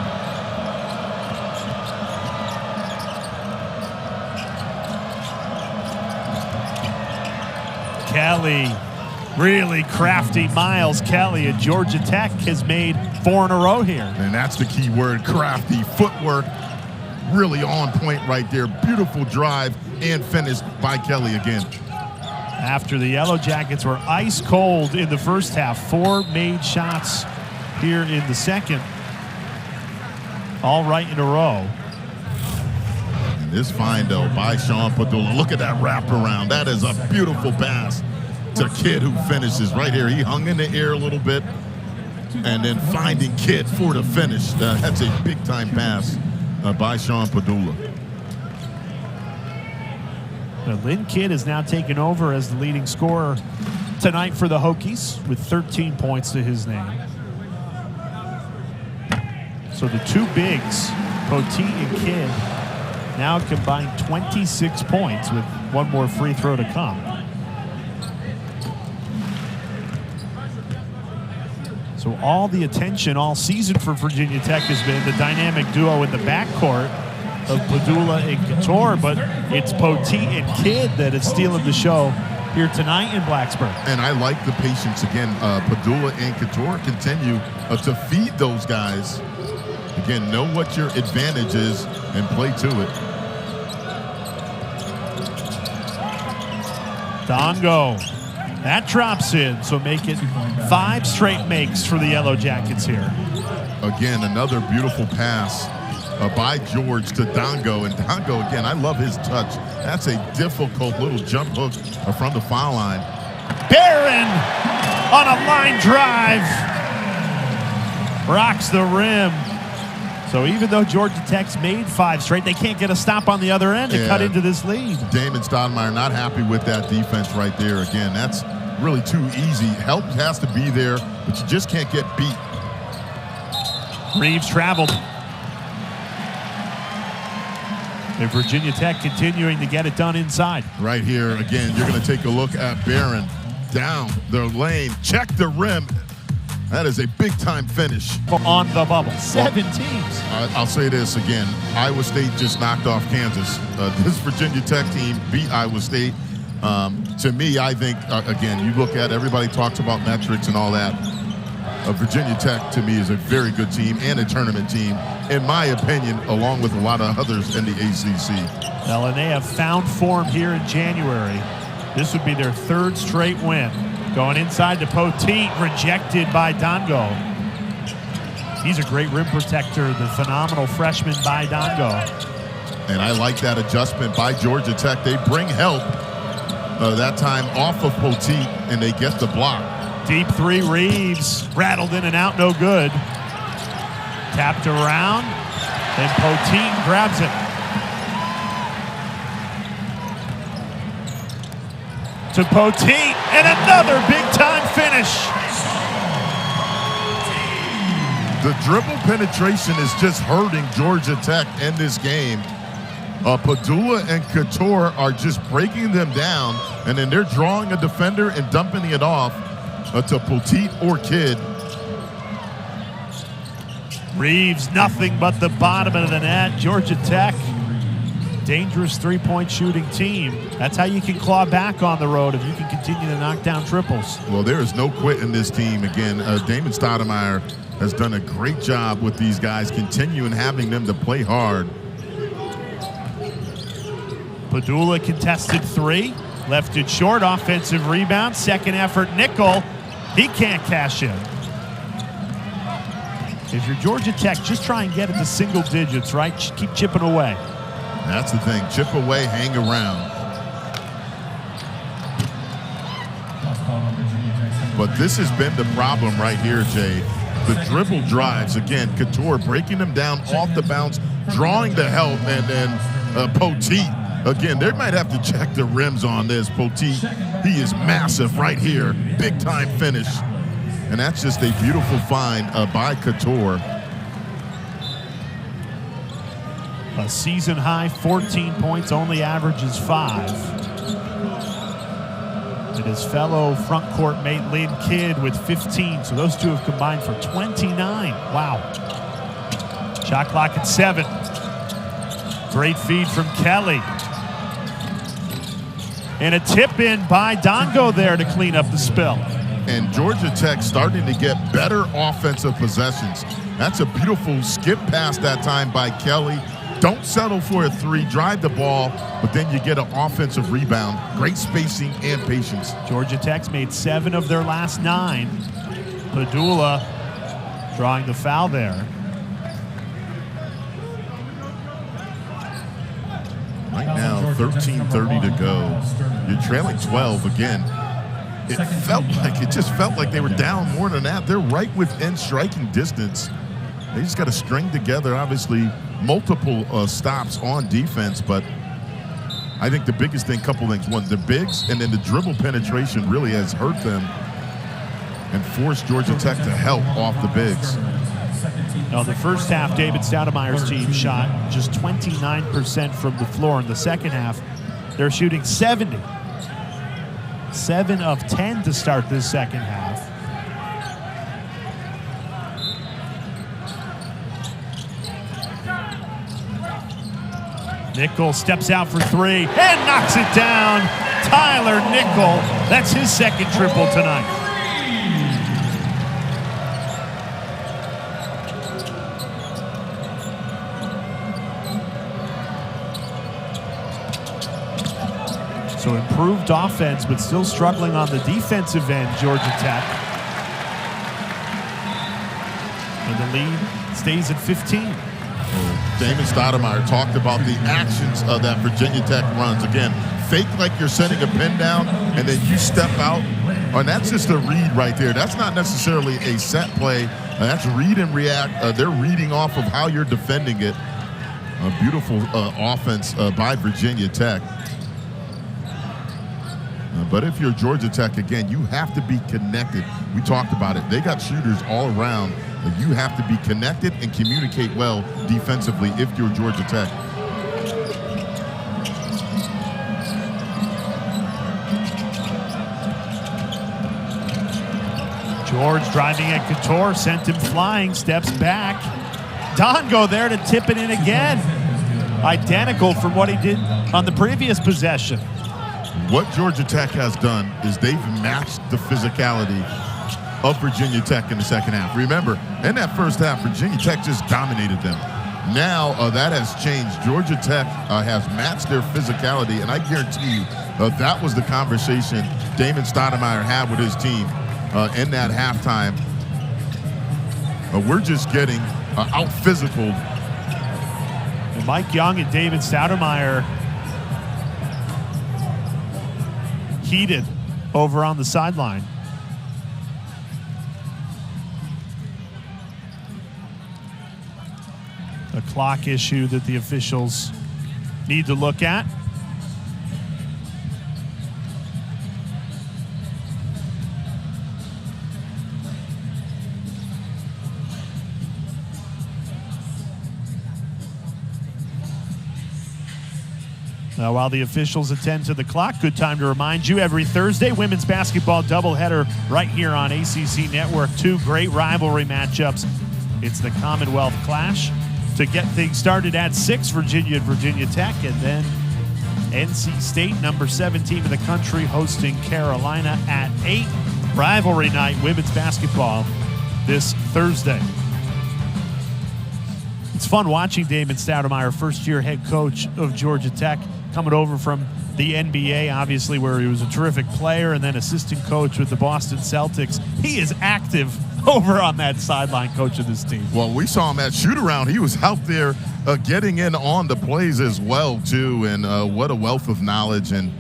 Speaker 1: Kelly, really crafty Myles Kelly at Georgia Tech has made 4 in a row here.
Speaker 2: And that's the key word, crafty. Footwork really on point right there. Beautiful drive and finish by Kelly again.
Speaker 1: After the Yellow Jackets were ice cold in the first half, 4 made shots here in the second. All right in a row.
Speaker 2: And this find, though, by Sean Padula. Look at that wraparound. That is a beautiful pass to Kidd, who finishes right here. He hung in the air a little bit, and then finding Kidd for the finish. That's a big-time pass by Sean Padula.
Speaker 1: Lynn Kidd has now taken over as the leading scorer tonight for the Hokies with 13 points to his name. So the two bigs, Poteat and Kidd, now combined 26 points with one more free throw to come. So all the attention all season for Virginia Tech has been the dynamic duo in the backcourt of Padula and Couture, but it's Poteat and Kidd that is stealing the show here tonight in Blacksburg.
Speaker 2: And I like the patience again. Padula and Couture continue to feed those guys. Again, know what your advantage is and play to it.
Speaker 1: Ndongo, that drops in, so make it 5 straight makes for the Yellow Jackets here.
Speaker 2: Again, another beautiful pass by George to Ndongo. And Ndongo, again, I love his touch. That's a difficult little jump hook from the foul line.
Speaker 1: Barron on a line drive. Rocks the rim. So even though Georgia Tech's made 5 straight, they can't get a stop on the other end to cut into this lead.
Speaker 2: Damon Stoudemire not happy with that defense right there. Again, that's really too easy. Help has to be there, but you just can't get beat.
Speaker 1: Reeves traveled. And Virginia Tech continuing to get it done inside.
Speaker 2: Right here, again, you're going to take a look at Barron down the lane. Check the rim. That is a big-time finish.
Speaker 1: On the bubble. 7 teams.
Speaker 2: I'll say this again. Iowa State just knocked off Kansas. This Virginia Tech team beat Iowa State. To me, I think, again, you look at everybody talks about metrics and all that. Virginia Tech, to me, is a very good team and a tournament team, in my opinion, along with a lot of others in the ACC.
Speaker 1: Well, and they have found form here in January. This would be their 3rd straight win. Going inside to Poteat, rejected by Ndongo. He's a great rim protector, the phenomenal freshman Baye Ndongo.
Speaker 2: And I like that adjustment by Georgia Tech. They bring help that time off of Poteat, and they get the block.
Speaker 1: Deep 3, Reeves, rattled in and out, no good. Tapped around, and Poteat grabs it. To Poteat, and another big-time finish.
Speaker 2: The dribble penetration is just hurting Georgia Tech in this game. Padula and Couture are just breaking them down, and then they're drawing a defender and dumping it off to Poteat or Kidd.
Speaker 1: Reeves, nothing but the bottom of the net. Georgia Tech, dangerous 3-point shooting team. That's how you can claw back on the road if you can continue to knock down triples.
Speaker 2: Well, there is no quit in this team. Again, Damon Stoudemire has done a great job with these guys, continuing having them to play hard.
Speaker 1: Padula contested 3. Left it short. Offensive rebound. Second effort. Nickel. He can't cash in. If you're Georgia Tech, just try and get it to single digits, right? Keep chipping away.
Speaker 2: That's the thing. Chip away, hang around. But this has been the problem right here, Jay. The dribble drives, again, Couture breaking them down off the bounce, drawing the help, and then Poteat. Again, they might have to check the rims on this. Poteat, he is massive right here. Big time finish. And that's just a beautiful find by Couture.
Speaker 1: A season high 14 points, only averages 5. And his fellow front court mate Lynn Kidd with 15. So those two have combined for 29. Wow. Shot clock at 7. Great feed from Kelly. And a tip in by Ndongo there to clean up the spill.
Speaker 2: And Georgia Tech starting to get better offensive possessions. That's a beautiful skip pass that time by Kelly. Don't settle for a 3, drive the ball, but then you get an offensive rebound. Great spacing and patience.
Speaker 1: Georgia Tech's made 7 of their last 9. Padula drawing the foul there.
Speaker 2: Right now, 13:30 to go. You're trailing 12 again. It just felt like they were down more than that. They're right within striking distance. They just got to string together, obviously, multiple stops on defense. But I think the biggest thing, couple things. One, the bigs, and then the dribble penetration really has hurt them and forced Georgia Tech to help off the bigs.
Speaker 1: Now, the first half, David Stoudemire's team shot just 29% from the floor. In the second half, they're shooting 70. 7 of 10 to start this second half. Nickel steps out for 3 and knocks it down. Tyler Nickel, that's his second triple tonight. So improved offense, but still struggling on the defensive end, Georgia Tech. And the lead stays at 15.
Speaker 2: Damon Stoudemire talked about the actions that Virginia Tech runs. Again, fake like you're sending a pin down, and then you step out. And that's just a read right there. That's not necessarily a set play. That's read and react. They're reading off of how you're defending it. A beautiful offense by Virginia Tech. But if you're Georgia Tech, again, you have to be connected. We talked about it. They got shooters all around. You have to be connected and communicate well defensively if you're Georgia Tech.
Speaker 1: George driving at Couture, sent him flying, steps back. Ndongo there to tip it in again. Identical from what he did on the previous possession.
Speaker 2: What Georgia Tech has done is they've matched the physicality of Virginia Tech in the second half. Remember, in that first half, Virginia Tech just dominated them. Now that has changed. Georgia Tech has matched their physicality, and I guarantee you that was the conversation Damon Stoudemire had with his team in that halftime. We're just getting out-physicaled.
Speaker 1: Mike Young and David Stoudemire heated over on the sideline. A clock issue that the officials need to look at. Now, while the officials attend to the clock, good time to remind you, every Thursday, women's basketball doubleheader right here on ACC Network. 2 great rivalry matchups. It's the Commonwealth Clash. To get things started at 6, Virginia and Virginia Tech, and then NC State, number 7 team in the country, hosting Carolina at 8. Rivalry night, women's basketball this Thursday. It's fun watching Damon Stoudemire, first-year head coach of Georgia Tech, coming over from the NBA, obviously, where he was a terrific player and then assistant coach with the Boston Celtics. He is active over on that sideline, coaching this team.
Speaker 2: Well, we saw him at shoot-around. He was out there getting in on the plays as well, too, and what a wealth of knowledge. And,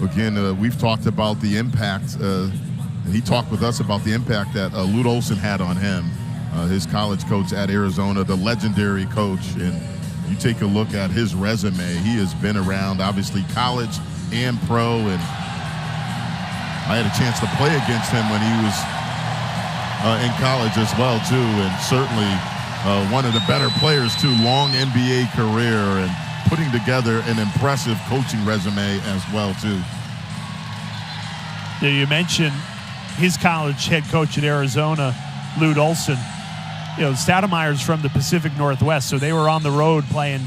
Speaker 2: again, we've talked about the impact, and he talked with us about the impact that Lute Olson had on him, his college coach at Arizona, the legendary coach. And you take a look at his resume. He has been around, obviously, college and pro, and I had a chance to play against him when he was in college as well, too, and certainly one of the better players, too. Long NBA career and putting together an impressive coaching resume as well, too.
Speaker 1: Yeah, you mentioned his college head coach at Arizona, Lute Olson. You know, Stoudemire's from the Pacific Northwest, so they were on the road playing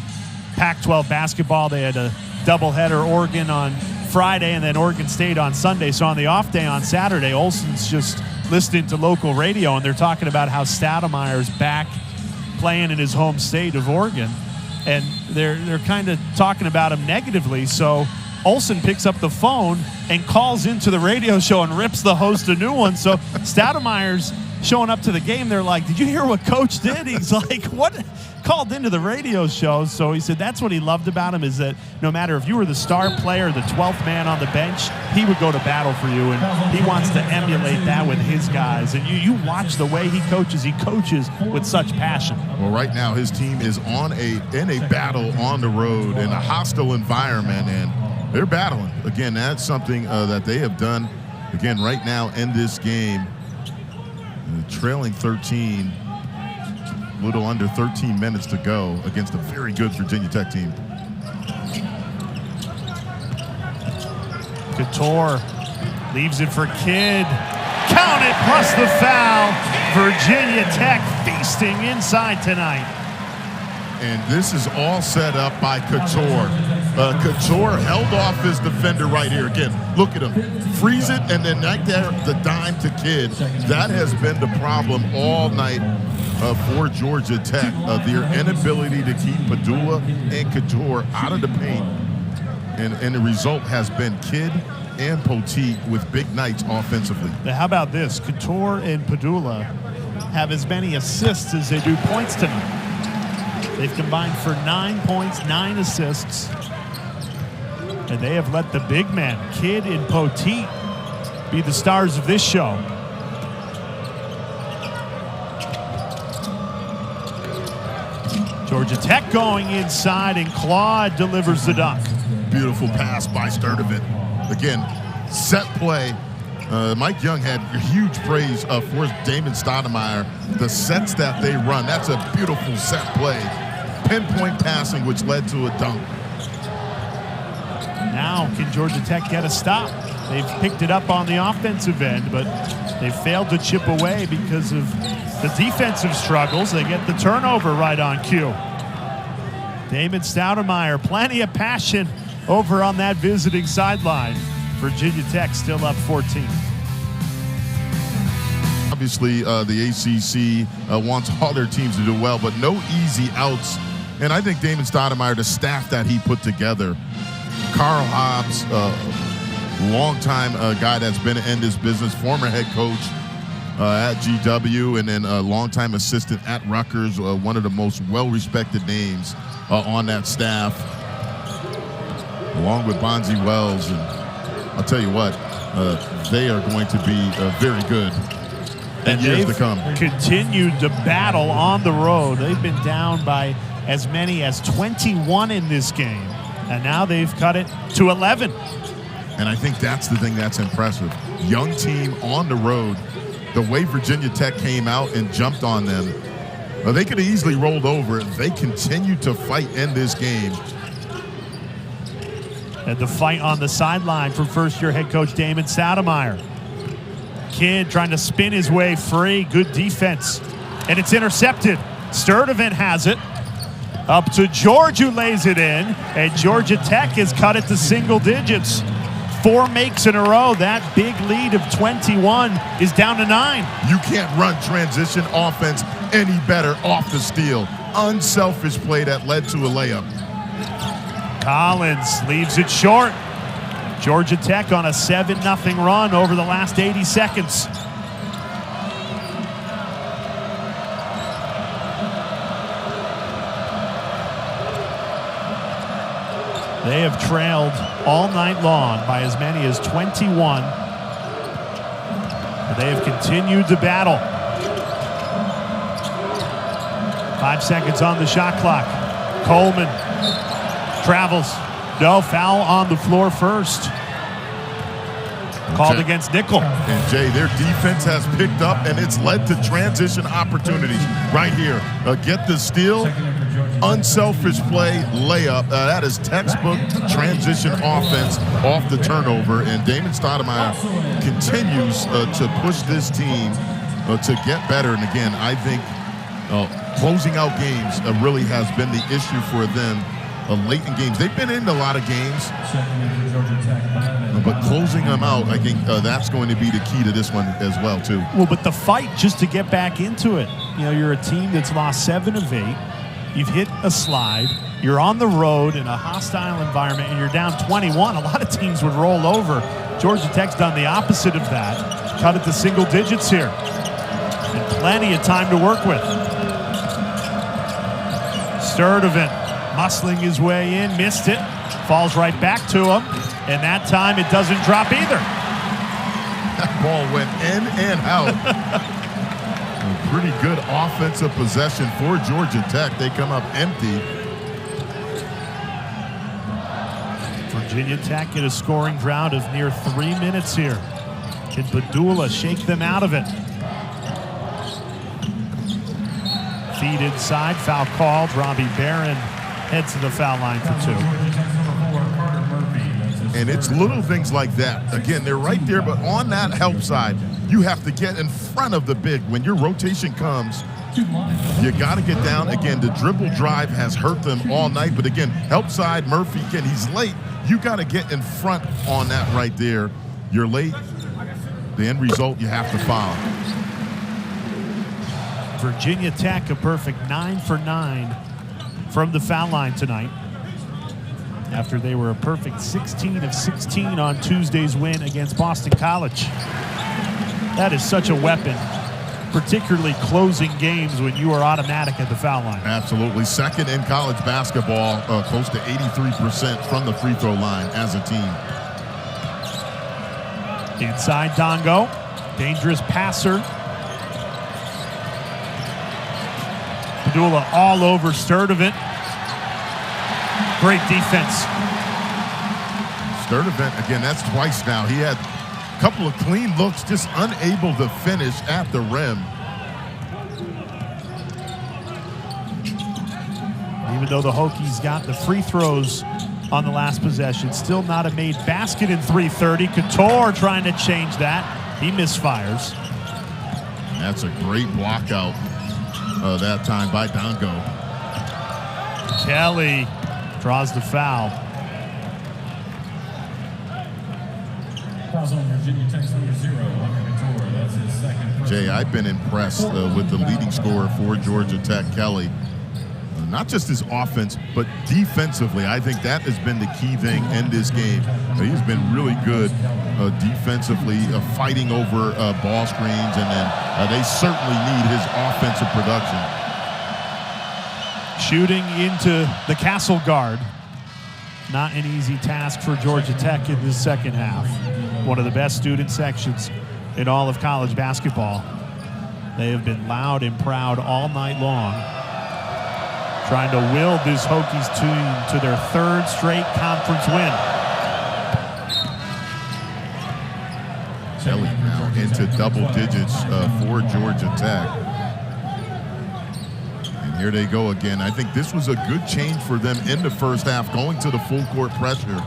Speaker 1: Pac-12 basketball. They had a doubleheader, Oregon on Friday and then Oregon State on Sunday. So on the off day on Saturday, Olson's just listening to local radio, and they're talking about how Stoudemire's back playing in his home state of Oregon, and they're kind of talking about him negatively. So Olson picks up the phone and calls into the radio show and rips the host a new one. So Stoudemire's showing up to the game. They're like, "Did you hear what Coach did?" He's like, "What?" Called into the radio show. So he said that's what he loved about him, is that no matter if you were the star player, the 12th man on the bench, he would go to battle for you, and he wants to emulate that with his guys. And you watch the way he coaches with such passion.
Speaker 2: Well, right now his team is in a battle on the road in a hostile environment, and they're battling. Again, that's something that they have done, again, right now in this game. Trailing 13, a little under 13 minutes to go against a very good Virginia Tech team.
Speaker 1: Couture leaves it for Kidd. Count it, plus the foul. Virginia Tech feasting inside tonight.
Speaker 2: And this is all set up by Couture. Couture held off his defender right here. Again, look at him. Freeze it, and then right there, the dime to Kidd. That has been the problem all night for Georgia Tech. Their inability to keep Padula and Couture out of the paint. And the result has been Kidd and Poteat with big nights offensively.
Speaker 1: Now, how about this? Couture and Padula have as many assists as they do points tonight. They've combined for 9 points, 9 assists. And they have let the big men, Kidd and Poteat, be the stars of this show. Georgia Tech going inside, and Claude delivers the dunk.
Speaker 2: Beautiful pass by Sturdivant. Again, set play. Mike Young had huge praise for Damon Stoudemire. The sets that they run, that's a beautiful set play. Pinpoint passing, which led to a dunk.
Speaker 1: Now, can Georgia Tech get a stop? They've picked it up on the offensive end, but they failed to chip away because of the defensive struggles. They get the turnover right on cue. Damon Stoudemire, plenty of passion over on that visiting sideline. Virginia Tech still up 14.
Speaker 2: Obviously, the ACC wants all their teams to do well, but no easy outs. And I think Damon Stoudemire, the staff that he put together, Carl Hobbs, longtime guy that's been in this business, former head coach at GW, and then a longtime assistant at Rutgers, one of the most well-respected names on that staff, along with Bonzi Wells. And I'll tell you what, they are going to be very good in years to come.
Speaker 1: Continued to battle on the road. They've been down by as many as 21 in this game, and now they've cut it to 11.
Speaker 2: And I think that's the thing that's impressive. Young team on the road. The way Virginia Tech came out and jumped on them, they could have easily rolled over. They continued to fight in this game.
Speaker 1: And the fight on the sideline for first-year head coach Damon Stoudemire. Kidd trying to spin his way free. Good defense. And it's intercepted. Sturdivant has it. Up to George, who lays it in. And Georgia Tech has cut it to single digits. 4 makes in a row. That big lead of 21 is down to 9.
Speaker 2: You can't run transition offense any better off the steal. Unselfish play that led to a layup.
Speaker 1: Collins leaves it short. Georgia Tech on a 7-0 run over the last 80 seconds. They have trailed all night long by as many as 21. But they have continued to battle. 5 seconds on the shot clock. Coleman travels. No, foul on the floor first. Called against Nickel.
Speaker 2: And Jay, their defense has picked up, and it's led to transition opportunities right here. Get the steal, unselfish play, layup. That is textbook transition offense off the turnover. And Damon Stoudemire continues to push this team to get better. And again, I think closing out games really has been the issue for them late in games. They've been in a lot of games, but closing them out, I think that's going to be the key to this one as well, too.
Speaker 1: Well, but the fight just to get back into it. You know, you're a team that's lost 7 of 8. You've hit a slide. You're on the road in a hostile environment, and you're down 21. A lot of teams would roll over. Georgia Tech's done the opposite of that. Cut it to single digits here. And plenty of time to work with. Sturdivant muscling his way in, missed it, falls right back to him, and that time it doesn't drop either.
Speaker 2: That ball went in and out. A pretty good offensive possession for Georgia Tech. They come up empty.
Speaker 1: Virginia Tech in a scoring drought of near 3 minutes here. Can Padula shake them out of it? Feed inside, foul called. Robbie Barron heads to the foul line for 2.
Speaker 2: And it's little things like that. Again, they're right there, but on that help side, you have to get in front of the big. When your rotation comes, you got to get down. Again, the dribble drive has hurt them all night. But again, help side, Murphy, again, he's late. You got to get in front on that right there. You're late. The end result, you have to foul.
Speaker 1: Virginia Tech a perfect 9 for 9 from the foul line tonight, after they were a perfect 16 of 16 on Tuesday's win against Boston College. That is such a weapon, particularly closing games when you are automatic at the foul line.
Speaker 2: Absolutely. Second in college basketball, close to 83% from the free throw line as a team.
Speaker 1: Inside Ndongo, dangerous passer. Padula all over Sturdivant. Great defense.
Speaker 2: Sturdivant, again, that's twice now. He had a couple of clean looks, just unable to finish at the rim.
Speaker 1: Even though the Hokies got the free throws on the last possession, still not a made basket in 3:30. Couture trying to change that. He misfires.
Speaker 2: That's a great block out that time by Ndongo.
Speaker 1: Kelly draws the foul.
Speaker 3: Fouls on Virginia Tech's number 0, Couture. That's his second.
Speaker 2: Jay, I've been impressed with the leading scorer for Georgia Tech, Kelly. Not just his offense, but defensively. I think that has been the key thing in this game. He's been really good defensively, fighting over ball screens, and then they certainly need his offensive production.
Speaker 1: Shooting into the Castle Guard. Not an easy task for Georgia Tech in this second half. One of the best student sections in all of college basketball. They have been loud and proud all night long, trying to will this Hokies team to their 3rd straight conference win.
Speaker 2: Kelly now into double digits for Georgia Tech. And here they go again. I think this was a good change for them in the first half, going to the full court pressure.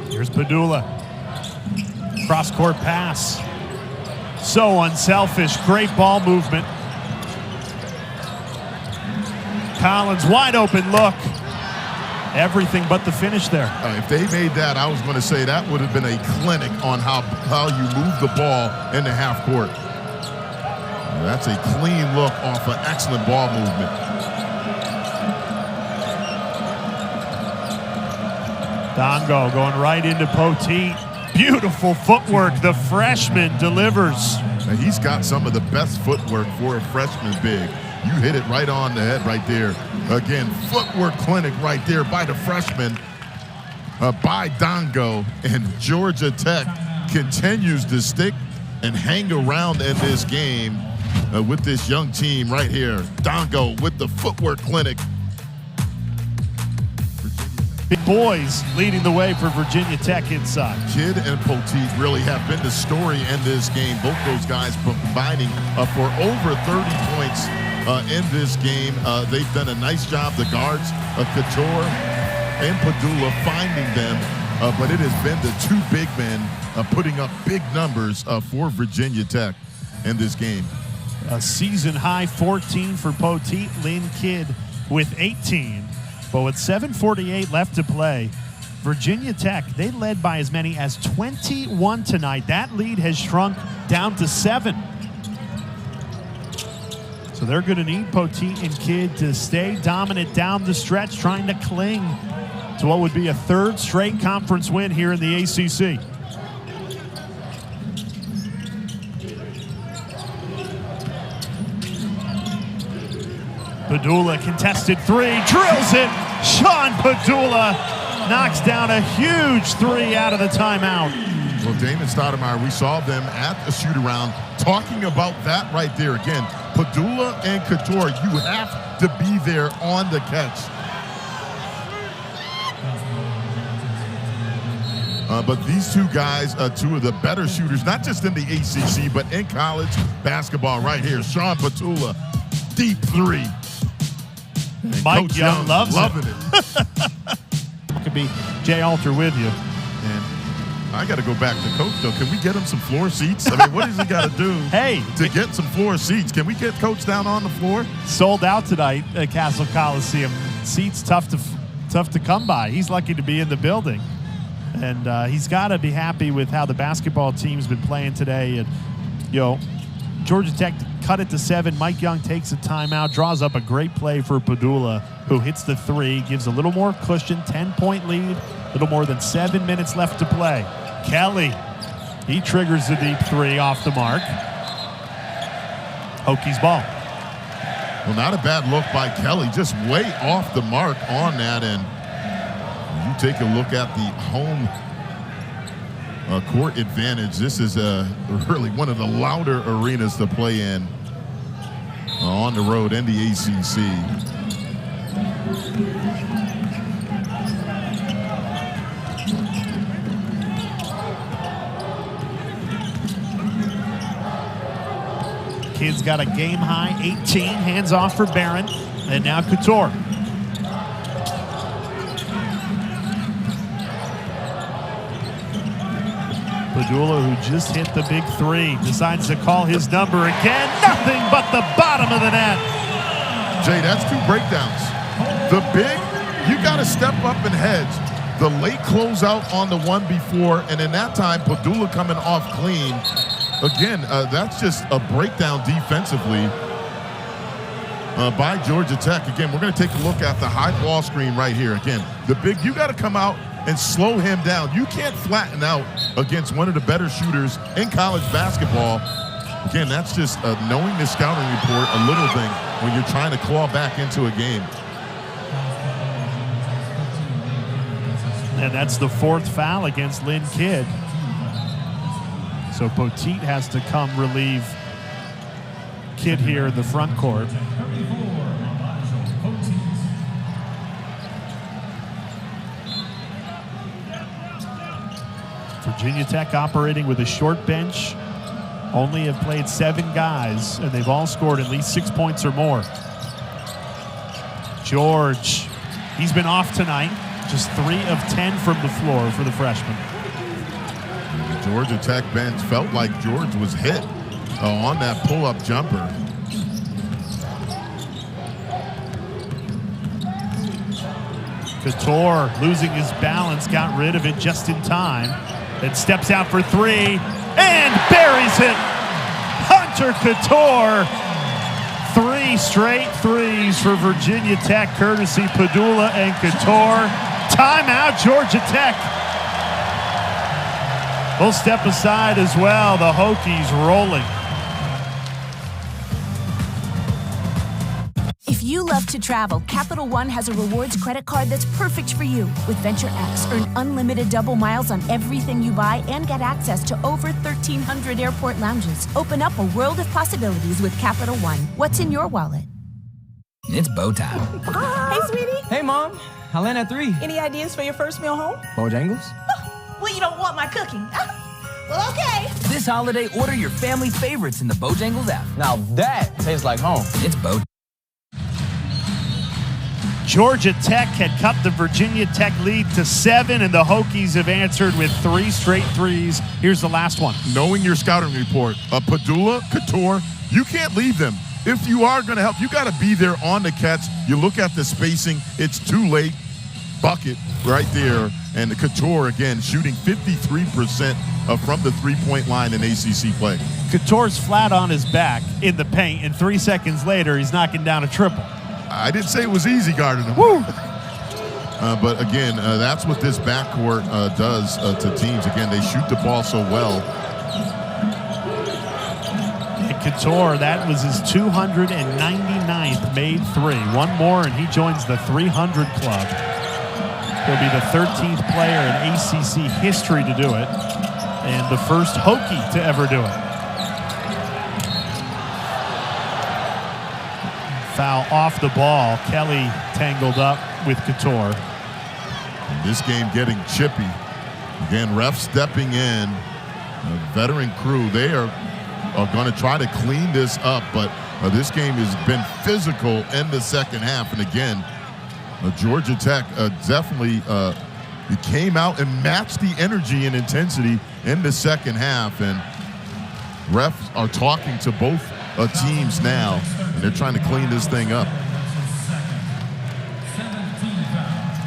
Speaker 1: Here's Padula. Cross-court pass. So unselfish. Great ball movement. Collins, wide open look. Everything but the finish there.
Speaker 2: If they made that, I was going to say that would have been a clinic on how you move the ball in the half court. That's a clean look off an excellent ball movement.
Speaker 1: Ndongo going right into Poteat. Beautiful footwork. The freshman delivers.
Speaker 2: And he's got some of the best footwork for a freshman big. You hit it right on the head right there. Again, footwork clinic right there by the freshman, Baye Ndongo. And Georgia Tech continues to stick and hang around in this game with this young team right here. Ndongo with the footwork clinic.
Speaker 1: Big boys leading the way for Virginia Tech inside.
Speaker 2: Kidd and Poteat really have been the story in this game. Both those guys combining for over 30 points in this game. They've done a nice job, the guards, Couture and Padula, finding them. But it has been the two big men putting up big numbers for Virginia Tech in this game.
Speaker 1: A season high 14 for Poteat. Lynn Kidd with 18. But with 7:48 left to play, Virginia Tech, they led by as many as 21 tonight. That lead has shrunk down to 7. So they're going to need Poteat and Kidd to stay dominant down the stretch, trying to cling to what would be a third straight conference win here in the ACC. Padula contested three, drills it. Sean Padula knocks down a huge three out of the timeout.
Speaker 2: Well, Damon Stoudemire, we saw them at the shoot-around talking about that right there. Again, Padula and Couture, you have to be there on the catch. But these two guys, two of the better shooters, not just in the ACC, but in college basketball right here. Sean Padula, deep three. And
Speaker 1: Mike
Speaker 2: Coach
Speaker 1: Young loves
Speaker 2: loving
Speaker 1: it. Could be Jay Alter with you.
Speaker 2: And I got to go back to Coach, though. Can we get him some floor seats? I mean, what does he got to do to get some floor seats? Can we get Coach down on the floor?
Speaker 1: Sold out tonight at Castle Coliseum. Seats tough to come by. He's lucky to be in the building. And he's got to be happy with how the basketball team's been playing today. And, Georgia Tech cut it to 7. Mike Young takes a timeout, draws up a great play for Padula, who hits the three, gives a little more cushion, 10-point lead, a little more than 7 minutes left to play. Kelly, he triggers the deep three off the mark. Hokies ball.
Speaker 2: Well, not a bad look by Kelly, just way off the mark on that. And you take a look at the home court advantage. This is really one of the louder arenas to play in on the road in the ACC.
Speaker 1: Kidd's got a game high 18, hands off for Barron, and now Couture. Padula, who just hit the big three, decides to call his number again. Nothing but the bottom of the net.
Speaker 2: Jay, that's two breakdowns. The big, you got to step up and hedge. The late closeout on the one before, and in that time, Padula coming off clean. Again, that's just a breakdown defensively by Georgia Tech. Again, we're going to take a look at the high ball screen right here. Again, the big, you got to come out and slow him down. You can't flatten out against one of the better shooters in college basketball. Again, that's just knowing the scouting report, a little thing when you're trying to claw back into a game.
Speaker 1: And that's the 4th foul against Lynn Kidd. So Poteat has to come relieve Kidd here in the front court. Virginia Tech operating with a short bench. Only have played 7 guys, and they've all scored at least 6 points or more. George, he's been off tonight. Just 3 of 10 from the floor for the freshman.
Speaker 2: The Georgia Tech bench felt like George was hit on that pull-up jumper.
Speaker 1: Couture losing his balance, got rid of it just in time. Then steps out for three and buries it. Hunter Couture. 3 straight threes for Virginia Tech, courtesy Padula and Couture. Timeout, Georgia Tech. We'll step aside as well. The Hokies rolling.
Speaker 4: If you love to travel, Capital One has a rewards credit card that's perfect for you. With Venture X, earn unlimited double miles on everything you buy and get access to over 1,300 airport lounges. Open up a world of possibilities with Capital One. What's in your wallet?
Speaker 5: It's bow time.
Speaker 6: Hey, sweetie.
Speaker 5: Hey, Mom. I land at 3.
Speaker 6: Any ideas for your first meal home?
Speaker 5: Bojangles?
Speaker 6: Well, you don't want my cooking. Well, okay.
Speaker 5: This holiday, order your family favorites in the Bojangles app. Now that tastes like home. It's Bojangles.
Speaker 1: Georgia Tech had cut the Virginia Tech lead to 7, and the Hokies have answered with 3 straight threes. Here's the last one.
Speaker 2: Knowing your scouting report, Padula, Couture, you can't leave them. If you are going to help, you got to be there on the catch. You look at the spacing, it's too late. Bucket right there. And the Couture, again, shooting 53% from the three-point line in ACC play.
Speaker 1: Couture's flat on his back in the paint, and 3 seconds later, he's knocking down a triple.
Speaker 2: I didn't say it was easy guarding him.
Speaker 1: Woo!
Speaker 2: But again, that's what this backcourt does to teams. Again, they shoot the ball so well.
Speaker 1: And Couture, that was his 299th made 3. One more, and he joins the 300 club. He'll be the 13th player in ACC history to do it, and the first Hokie to ever do it. Foul off the ball. Kelly tangled up with Couture.
Speaker 2: And this game getting chippy. Again, refs stepping in. A veteran crew. They are going to try to clean this up, but this game has been physical in the second half. And again, Georgia Tech definitely came out and matched the energy and intensity in the second half. And refs are talking to both teams now, and they're trying to clean this thing up.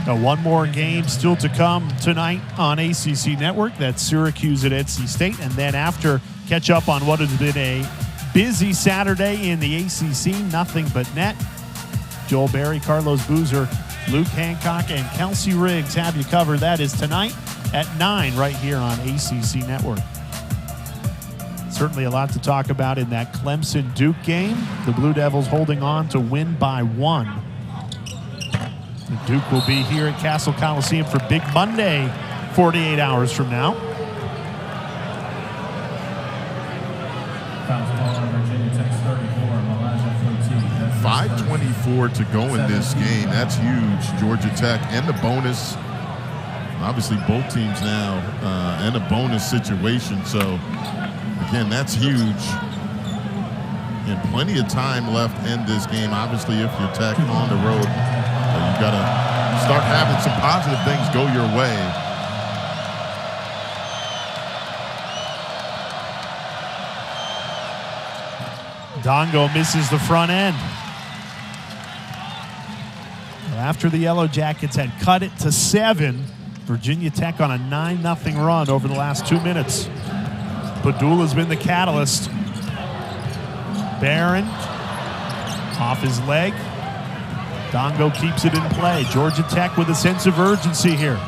Speaker 1: Now, one more game still to come tonight on ACC Network. That's Syracuse at NC State. And then after, catch up on what has been a busy Saturday in the ACC. Nothing but net. Joel Berry, Carlos Boozer, Luke Hancock, and Kelsey Riggs have you covered. That is tonight at 9 right here on ACC Network. Certainly a lot to talk about in that Clemson-Duke game. The Blue Devils holding on to win by 1. The Duke will be here at Castle Coliseum for Big Monday 48 hours from now.
Speaker 3: Fouls ball on Virginia Tech's 34, Mylyjael Poteat.
Speaker 2: 5:24 to go in this game. That's huge. Georgia Tech and the bonus. Obviously, both teams now in a bonus situation. So, again, that's huge. And plenty of time left in this game. Obviously, if you're Tech on the road, you got to start having some positive things go your way.
Speaker 1: Ndongo misses the front end. After the Yellow Jackets had cut it to 7, Virginia Tech on a 9-0 run over the last 2 minutes. Padula's been the catalyst. Barron off his leg. Ndongo keeps it in play. Georgia Tech with a sense of urgency here.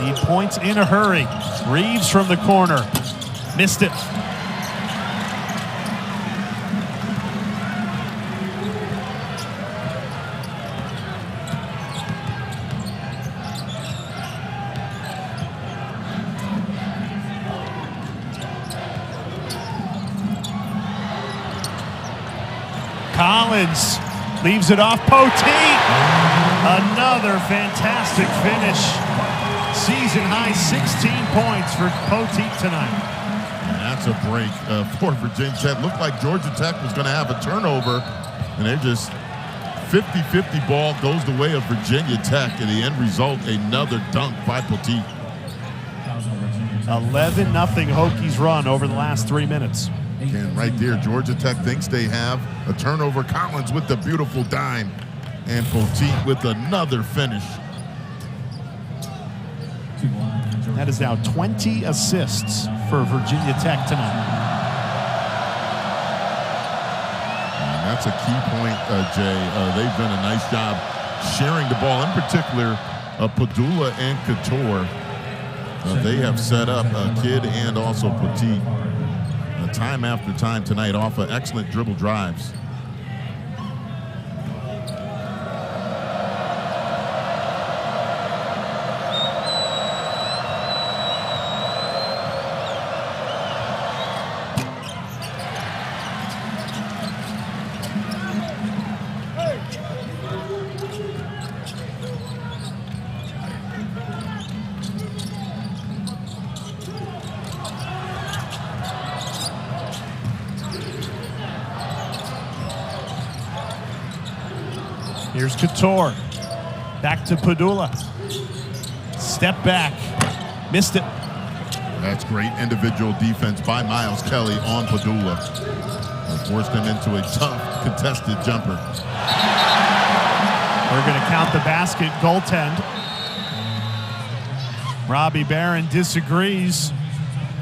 Speaker 1: Need points in a hurry. Reeves from the corner. Missed it. Collins leaves it off. Poteat. Another fantastic finish. Season high 16 points for Poteat tonight.
Speaker 2: And that's a break for Virginia Tech. Looked like Georgia Tech was going to have a turnover, and they're just 50-50 ball goes the way of Virginia Tech. And the end result, another dunk by Poteat.
Speaker 1: 11-0 Hokies run over the last 3 minutes.
Speaker 2: Again, right there, Georgia Tech thinks they have a turnover. Collins with the beautiful dime. And Poteat with another finish.
Speaker 1: That is now 20 assists for Virginia Tech tonight.
Speaker 2: And that's a key point, Jay. They've done a nice job sharing the ball. In particular, Padula and Couture. They have set up Kidd and also Poteat time after time tonight off of excellent dribble drives.
Speaker 1: Here's Couture. Back to Padula. Step back. Missed it.
Speaker 2: That's great individual defense by Miles Kelly on Padula. Forced him into a tough, contested jumper.
Speaker 1: We're going to count the basket goaltend. Robbie Barron disagrees.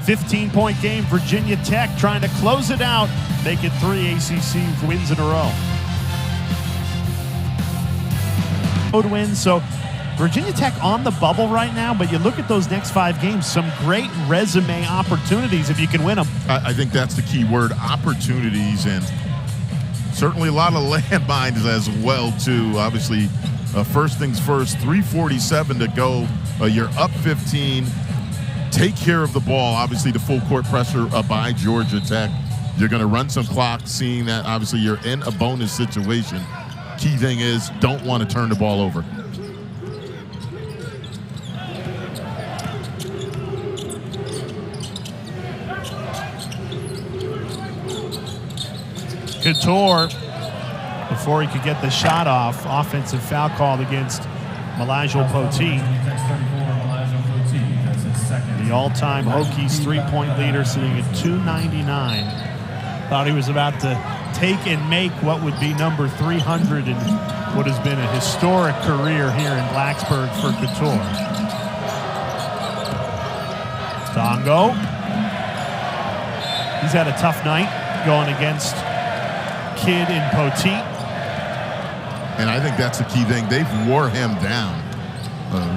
Speaker 1: 15-point game, Virginia Tech trying to close it out. Make it 3 ACC wins in a row. Road wins, so Virginia Tech on the bubble right now, but you look at those next 5 games, some great resume opportunities if you can win them.
Speaker 2: I think that's the key word, opportunities, and certainly a lot of landmines as well, too. Obviously, first things first, 3:47 to go. You're up 15. Take care of the ball. Obviously, the full court pressure by Georgia Tech. You're going to run some clock, seeing that obviously you're in a bonus situation. Key thing is don't want to turn the ball over.
Speaker 1: Couture, before he could get the shot off, offensive foul called against Mylyjael Poteat. The all-time Hokies three-point leader sitting at 299. Thought he was about to take and make what would be number 300 in what has been a historic career here in Blacksburg for Couture. Ndongo. He's had a tough night going against Kidd and Poteat.
Speaker 2: And I think that's the key thing. They've wore him down.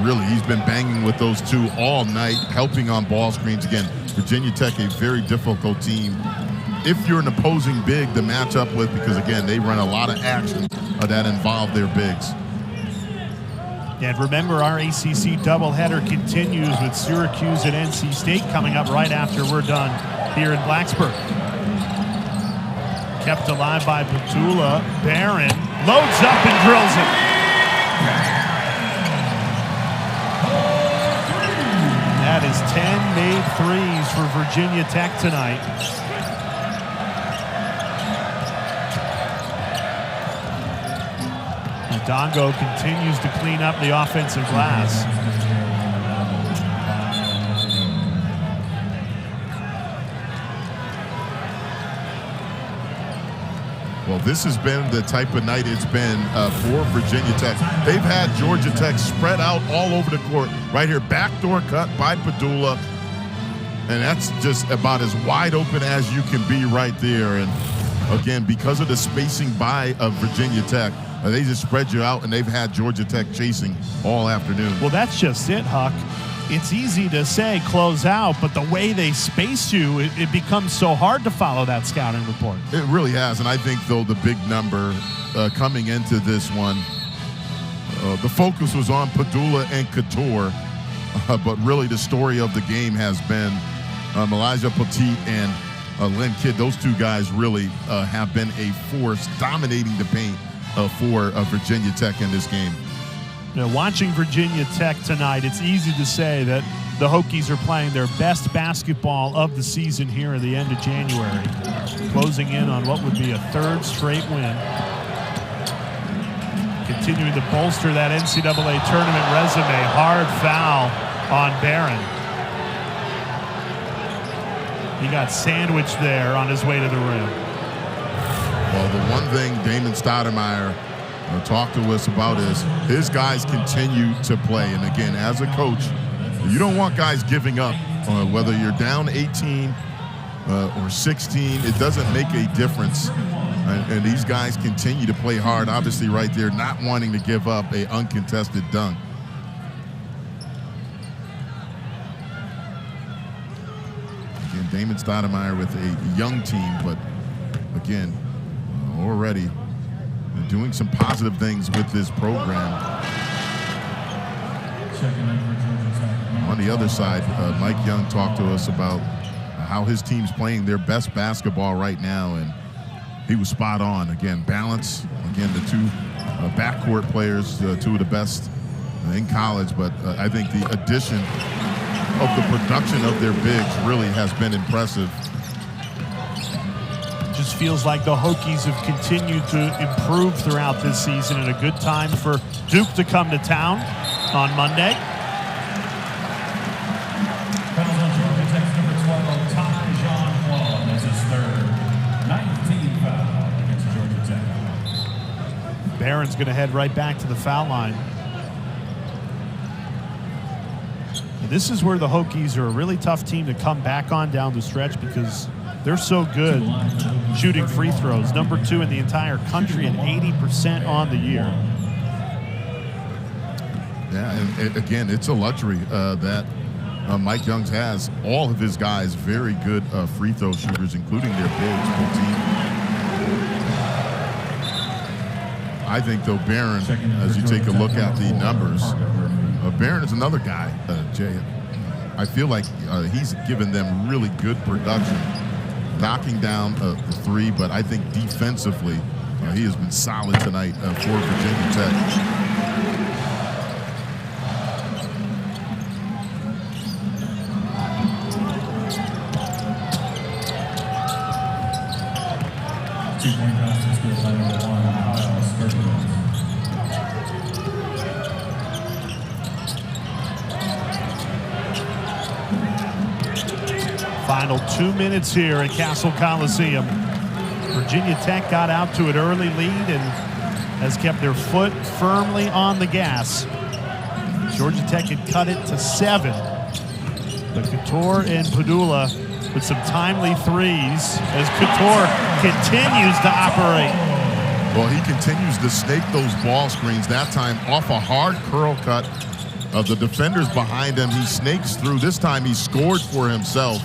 Speaker 2: Really, he's been banging with those two all night, helping on ball screens. Again, Virginia Tech, a very difficult team if you're an opposing big to match up with, because again, they run a lot of action that involve their bigs.
Speaker 1: And remember, our ACC doubleheader continues with Syracuse and NC State coming up right after we're done here in Blacksburg. Kept alive by Padula. Barron loads up and drills it. That is 10 made threes for Virginia Tech tonight. Ndongo continues to clean up the offensive glass.
Speaker 2: Well, this has been the type of night it's been for Virginia Tech. They've had Georgia Tech spread out all over the court. Right here, backdoor cut by Padula. And that's just about as wide open as you can be right there. And again, because of the spacing by Virginia Tech, they just spread you out, and they've had Georgia Tech chasing all afternoon.
Speaker 1: Well, that's just it, Huck. It's easy to say close out, but the way they space you, it becomes so hard to follow that scouting report.
Speaker 2: It really has, and I think, though, the big number coming into this one, the focus was on Padula and Couture, but really the story of the game has been Mylyjael Poteat and Lynn Kidd. Those two guys really have been a force dominating the paint for Virginia Tech in this game.
Speaker 1: You know, watching Virginia Tech tonight, it's easy to say that the Hokies are playing their best basketball of the season here at the end of January, closing in on what would be a third straight win. Continuing to bolster that NCAA tournament resume. Hard foul on Barron. He got sandwiched there on his way to the rim.
Speaker 2: Well, the one thing Damon Stoudemire talked to us about is his guys continue to play. And again, as a coach, you don't want guys giving up. Whether you're down 18 or 16, it doesn't make a difference. And these guys continue to play hard. Obviously, right there, not wanting to give up a uncontested dunk. Again, Damon Stoudemire with a young team, but again, already doing some positive things with this program. On the other side, Mike Young talked to us about how his team's playing their best basketball right now, and he was spot on. Again, balance. Again, the two backcourt players, two of the best in college, but I think the addition of the production of their bigs really has been impressive.
Speaker 1: Just feels like the Hokies have continued to improve throughout this season, and a good time for Duke to come to town on Monday.
Speaker 3: Fouls on Georgia Tech's number 12, Ty John Wall. That's his third. 19 foul against Georgia Tech.
Speaker 1: Barron's going to head right back to the foul line. This is where the Hokies are a really tough team to come back on down the stretch because they're so good shooting free throws. Number 2 in the entire country and 80% on the year.
Speaker 2: Yeah, and again, it's a luxury that Mike Young has. All of his guys very good free throw shooters, including their bigs. I think, though, Barron, as you take a look at the numbers, Barron is another guy, Jay. I feel like he's given them really good production, knocking down the three, but I think defensively he has been solid tonight for Virginia Tech.
Speaker 1: Final 2 minutes here at Castle Coliseum. Virginia Tech got out to an early lead and has kept their foot firmly on the gas. Georgia Tech had cut it to 7. But Couture and Padula with some timely threes as Couture continues to operate.
Speaker 2: Well, he continues to snake those ball screens, that time off a hard curl cut of the defenders behind him. He snakes through. This time he scored for himself.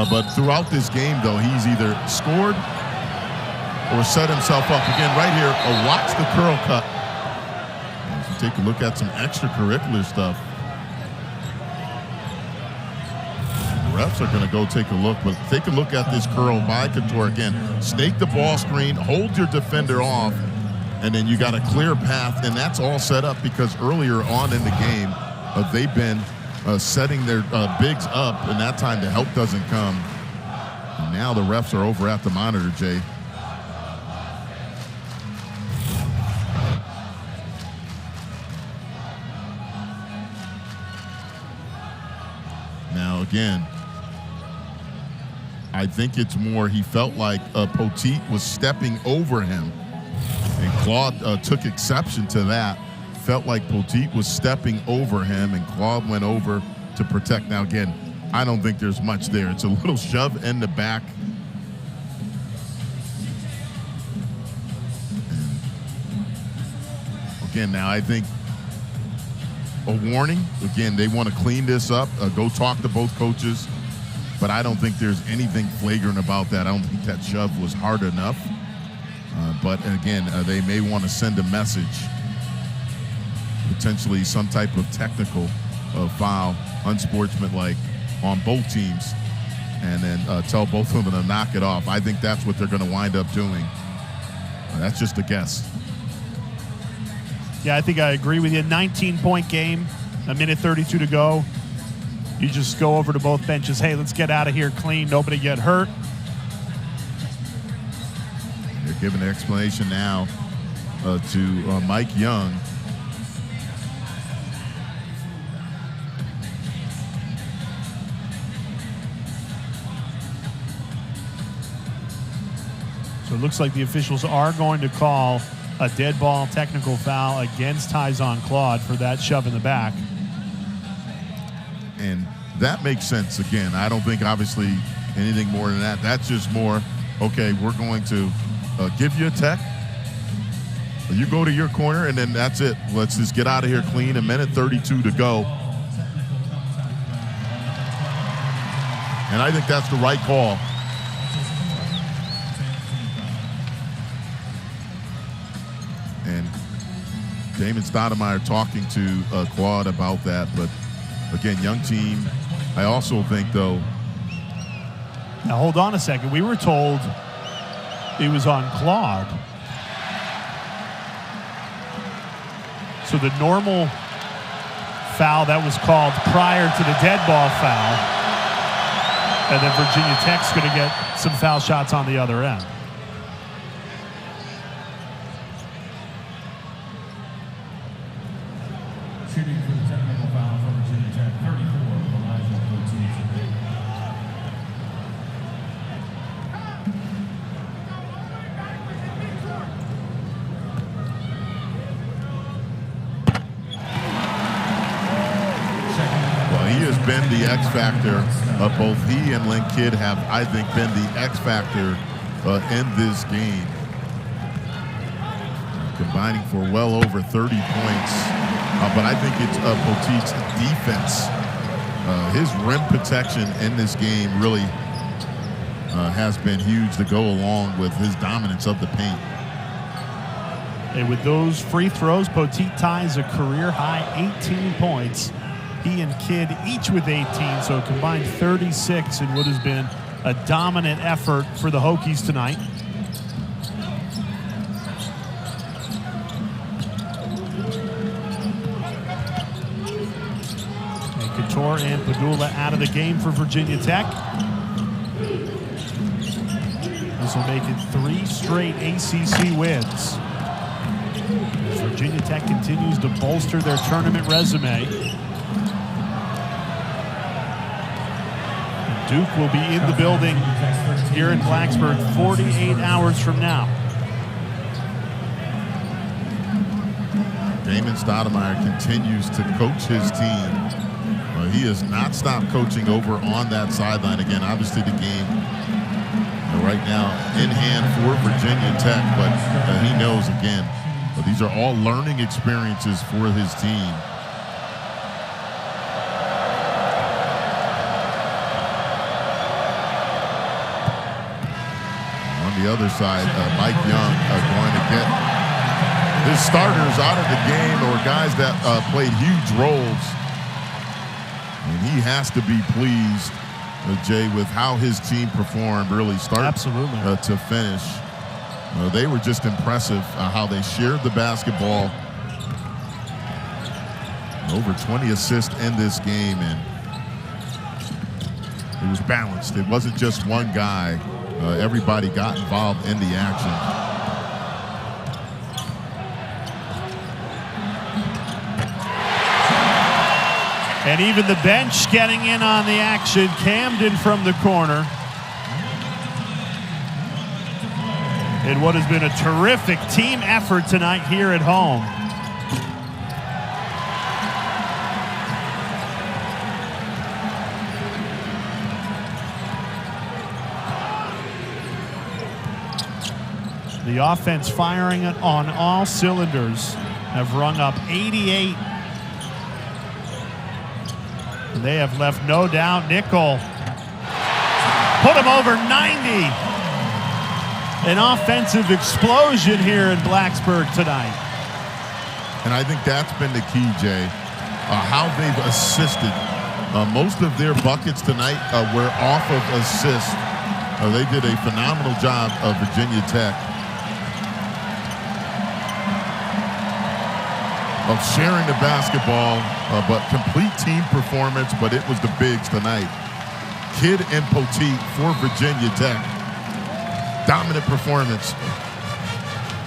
Speaker 2: But throughout this game, though, he's either scored or set himself up. Again, right here, watch the curl cut. As you take a look at some extracurricular stuff. The refs are going to go take a look, but take a look at this curl by Couture. Again, snake the ball screen, hold your defender off, and then you got a clear path, and that's all set up because earlier on in the game, they've been setting their bigs up, and that time the help doesn't come. And now the refs are over at the monitor, Jay. Now again, I think it's more he felt like Poteat was stepping over him, and Claude took exception to that. Felt like Poteat was stepping over him, and Claude went over to protect. Now, again, I don't think there's much there. It's a little shove in the back. Again, now I think a warning. Again, they want to clean this up, go talk to both coaches, but I don't think there's anything flagrant about that. I don't think that shove was hard enough. But again, they may want to send a message. Potentially some type of technical foul, unsportsmanlike on both teams, and then tell both of them to knock it off. I think that's what they're going to wind up doing. That's just a guess.
Speaker 1: Yeah, I think I agree with you. 19-point game, a minute 32 to go. You just go over to both benches. Hey, let's get out of here clean. Nobody get hurt.
Speaker 2: They're giving an explanation now to Mike Young.
Speaker 1: So it looks like the officials are going to call a dead ball technical foul against Tyson Claude for that shove in the back.
Speaker 2: And that makes sense. Again, I don't think obviously anything more than that. That's just more, okay, we're going to give you a tech. You go to your corner, and then that's it. Let's just get out of here clean. A minute 32 to go. And I think that's the right call. And Damon Stoudemire talking to Claude about that. But, again, young team. I also think, though.
Speaker 1: Now, hold on a second. We were told it was on Claude. So the normal foul that was called prior to the dead ball foul. And then Virginia Tech's going to get some foul shots on the other end.
Speaker 3: Shooting for the technical foul for Virginia Tech, 34, Mylyjael Poteat.
Speaker 2: He has been the X factor. Both he and Lynn Kidd have, I think, been the X factor in this game. Combining for well over 30 points. But I think it's Poteat's defense. His rim protection in this game really has been huge to go along with his dominance of the paint.
Speaker 1: And with those free throws, Poteat ties a career-high 18 points. He and Kidd each with 18, so a combined 36 in what has been a dominant effort for the Hokies tonight. And Couture and Padula out of the game for Virginia Tech. This will make it 3 straight ACC wins. As Virginia Tech continues to bolster their tournament resume. Duke will be in the building here in Blacksburg 48 hours from now.
Speaker 2: Damon Stoudemire continues to coach his team. He has not stopped coaching over on that sideline. Again, obviously the game right now in hand for Virginia Tech, but he knows, again, these are all learning experiences for his team. The other side, Mike Young going to get his starters out of the game, or guys that played huge roles. And he has to be pleased, Jay, with how his team performed, really start to finish. They were just impressive how they shared the basketball. Over 20 assists in this game, and it was balanced. It wasn't just one guy. Everybody got involved in the action.
Speaker 1: And even the bench getting in on the action. Camden from the corner. In what has been a terrific team effort tonight here at home. The offense firing it on all cylinders. Have rung up 88. And they have left no doubt. Nickel put him over 90. An offensive explosion here in Blacksburg tonight.
Speaker 2: And I think that's been the key, Jay. How they've assisted. Most of their buckets tonight were off of assists. They did a phenomenal job of Virginia Tech. Of sharing the basketball, but complete team performance, but it was the bigs tonight. Kidd and Poteat for Virginia Tech. Dominant performance.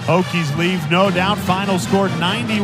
Speaker 1: Hokies leave no doubt. Final score 91.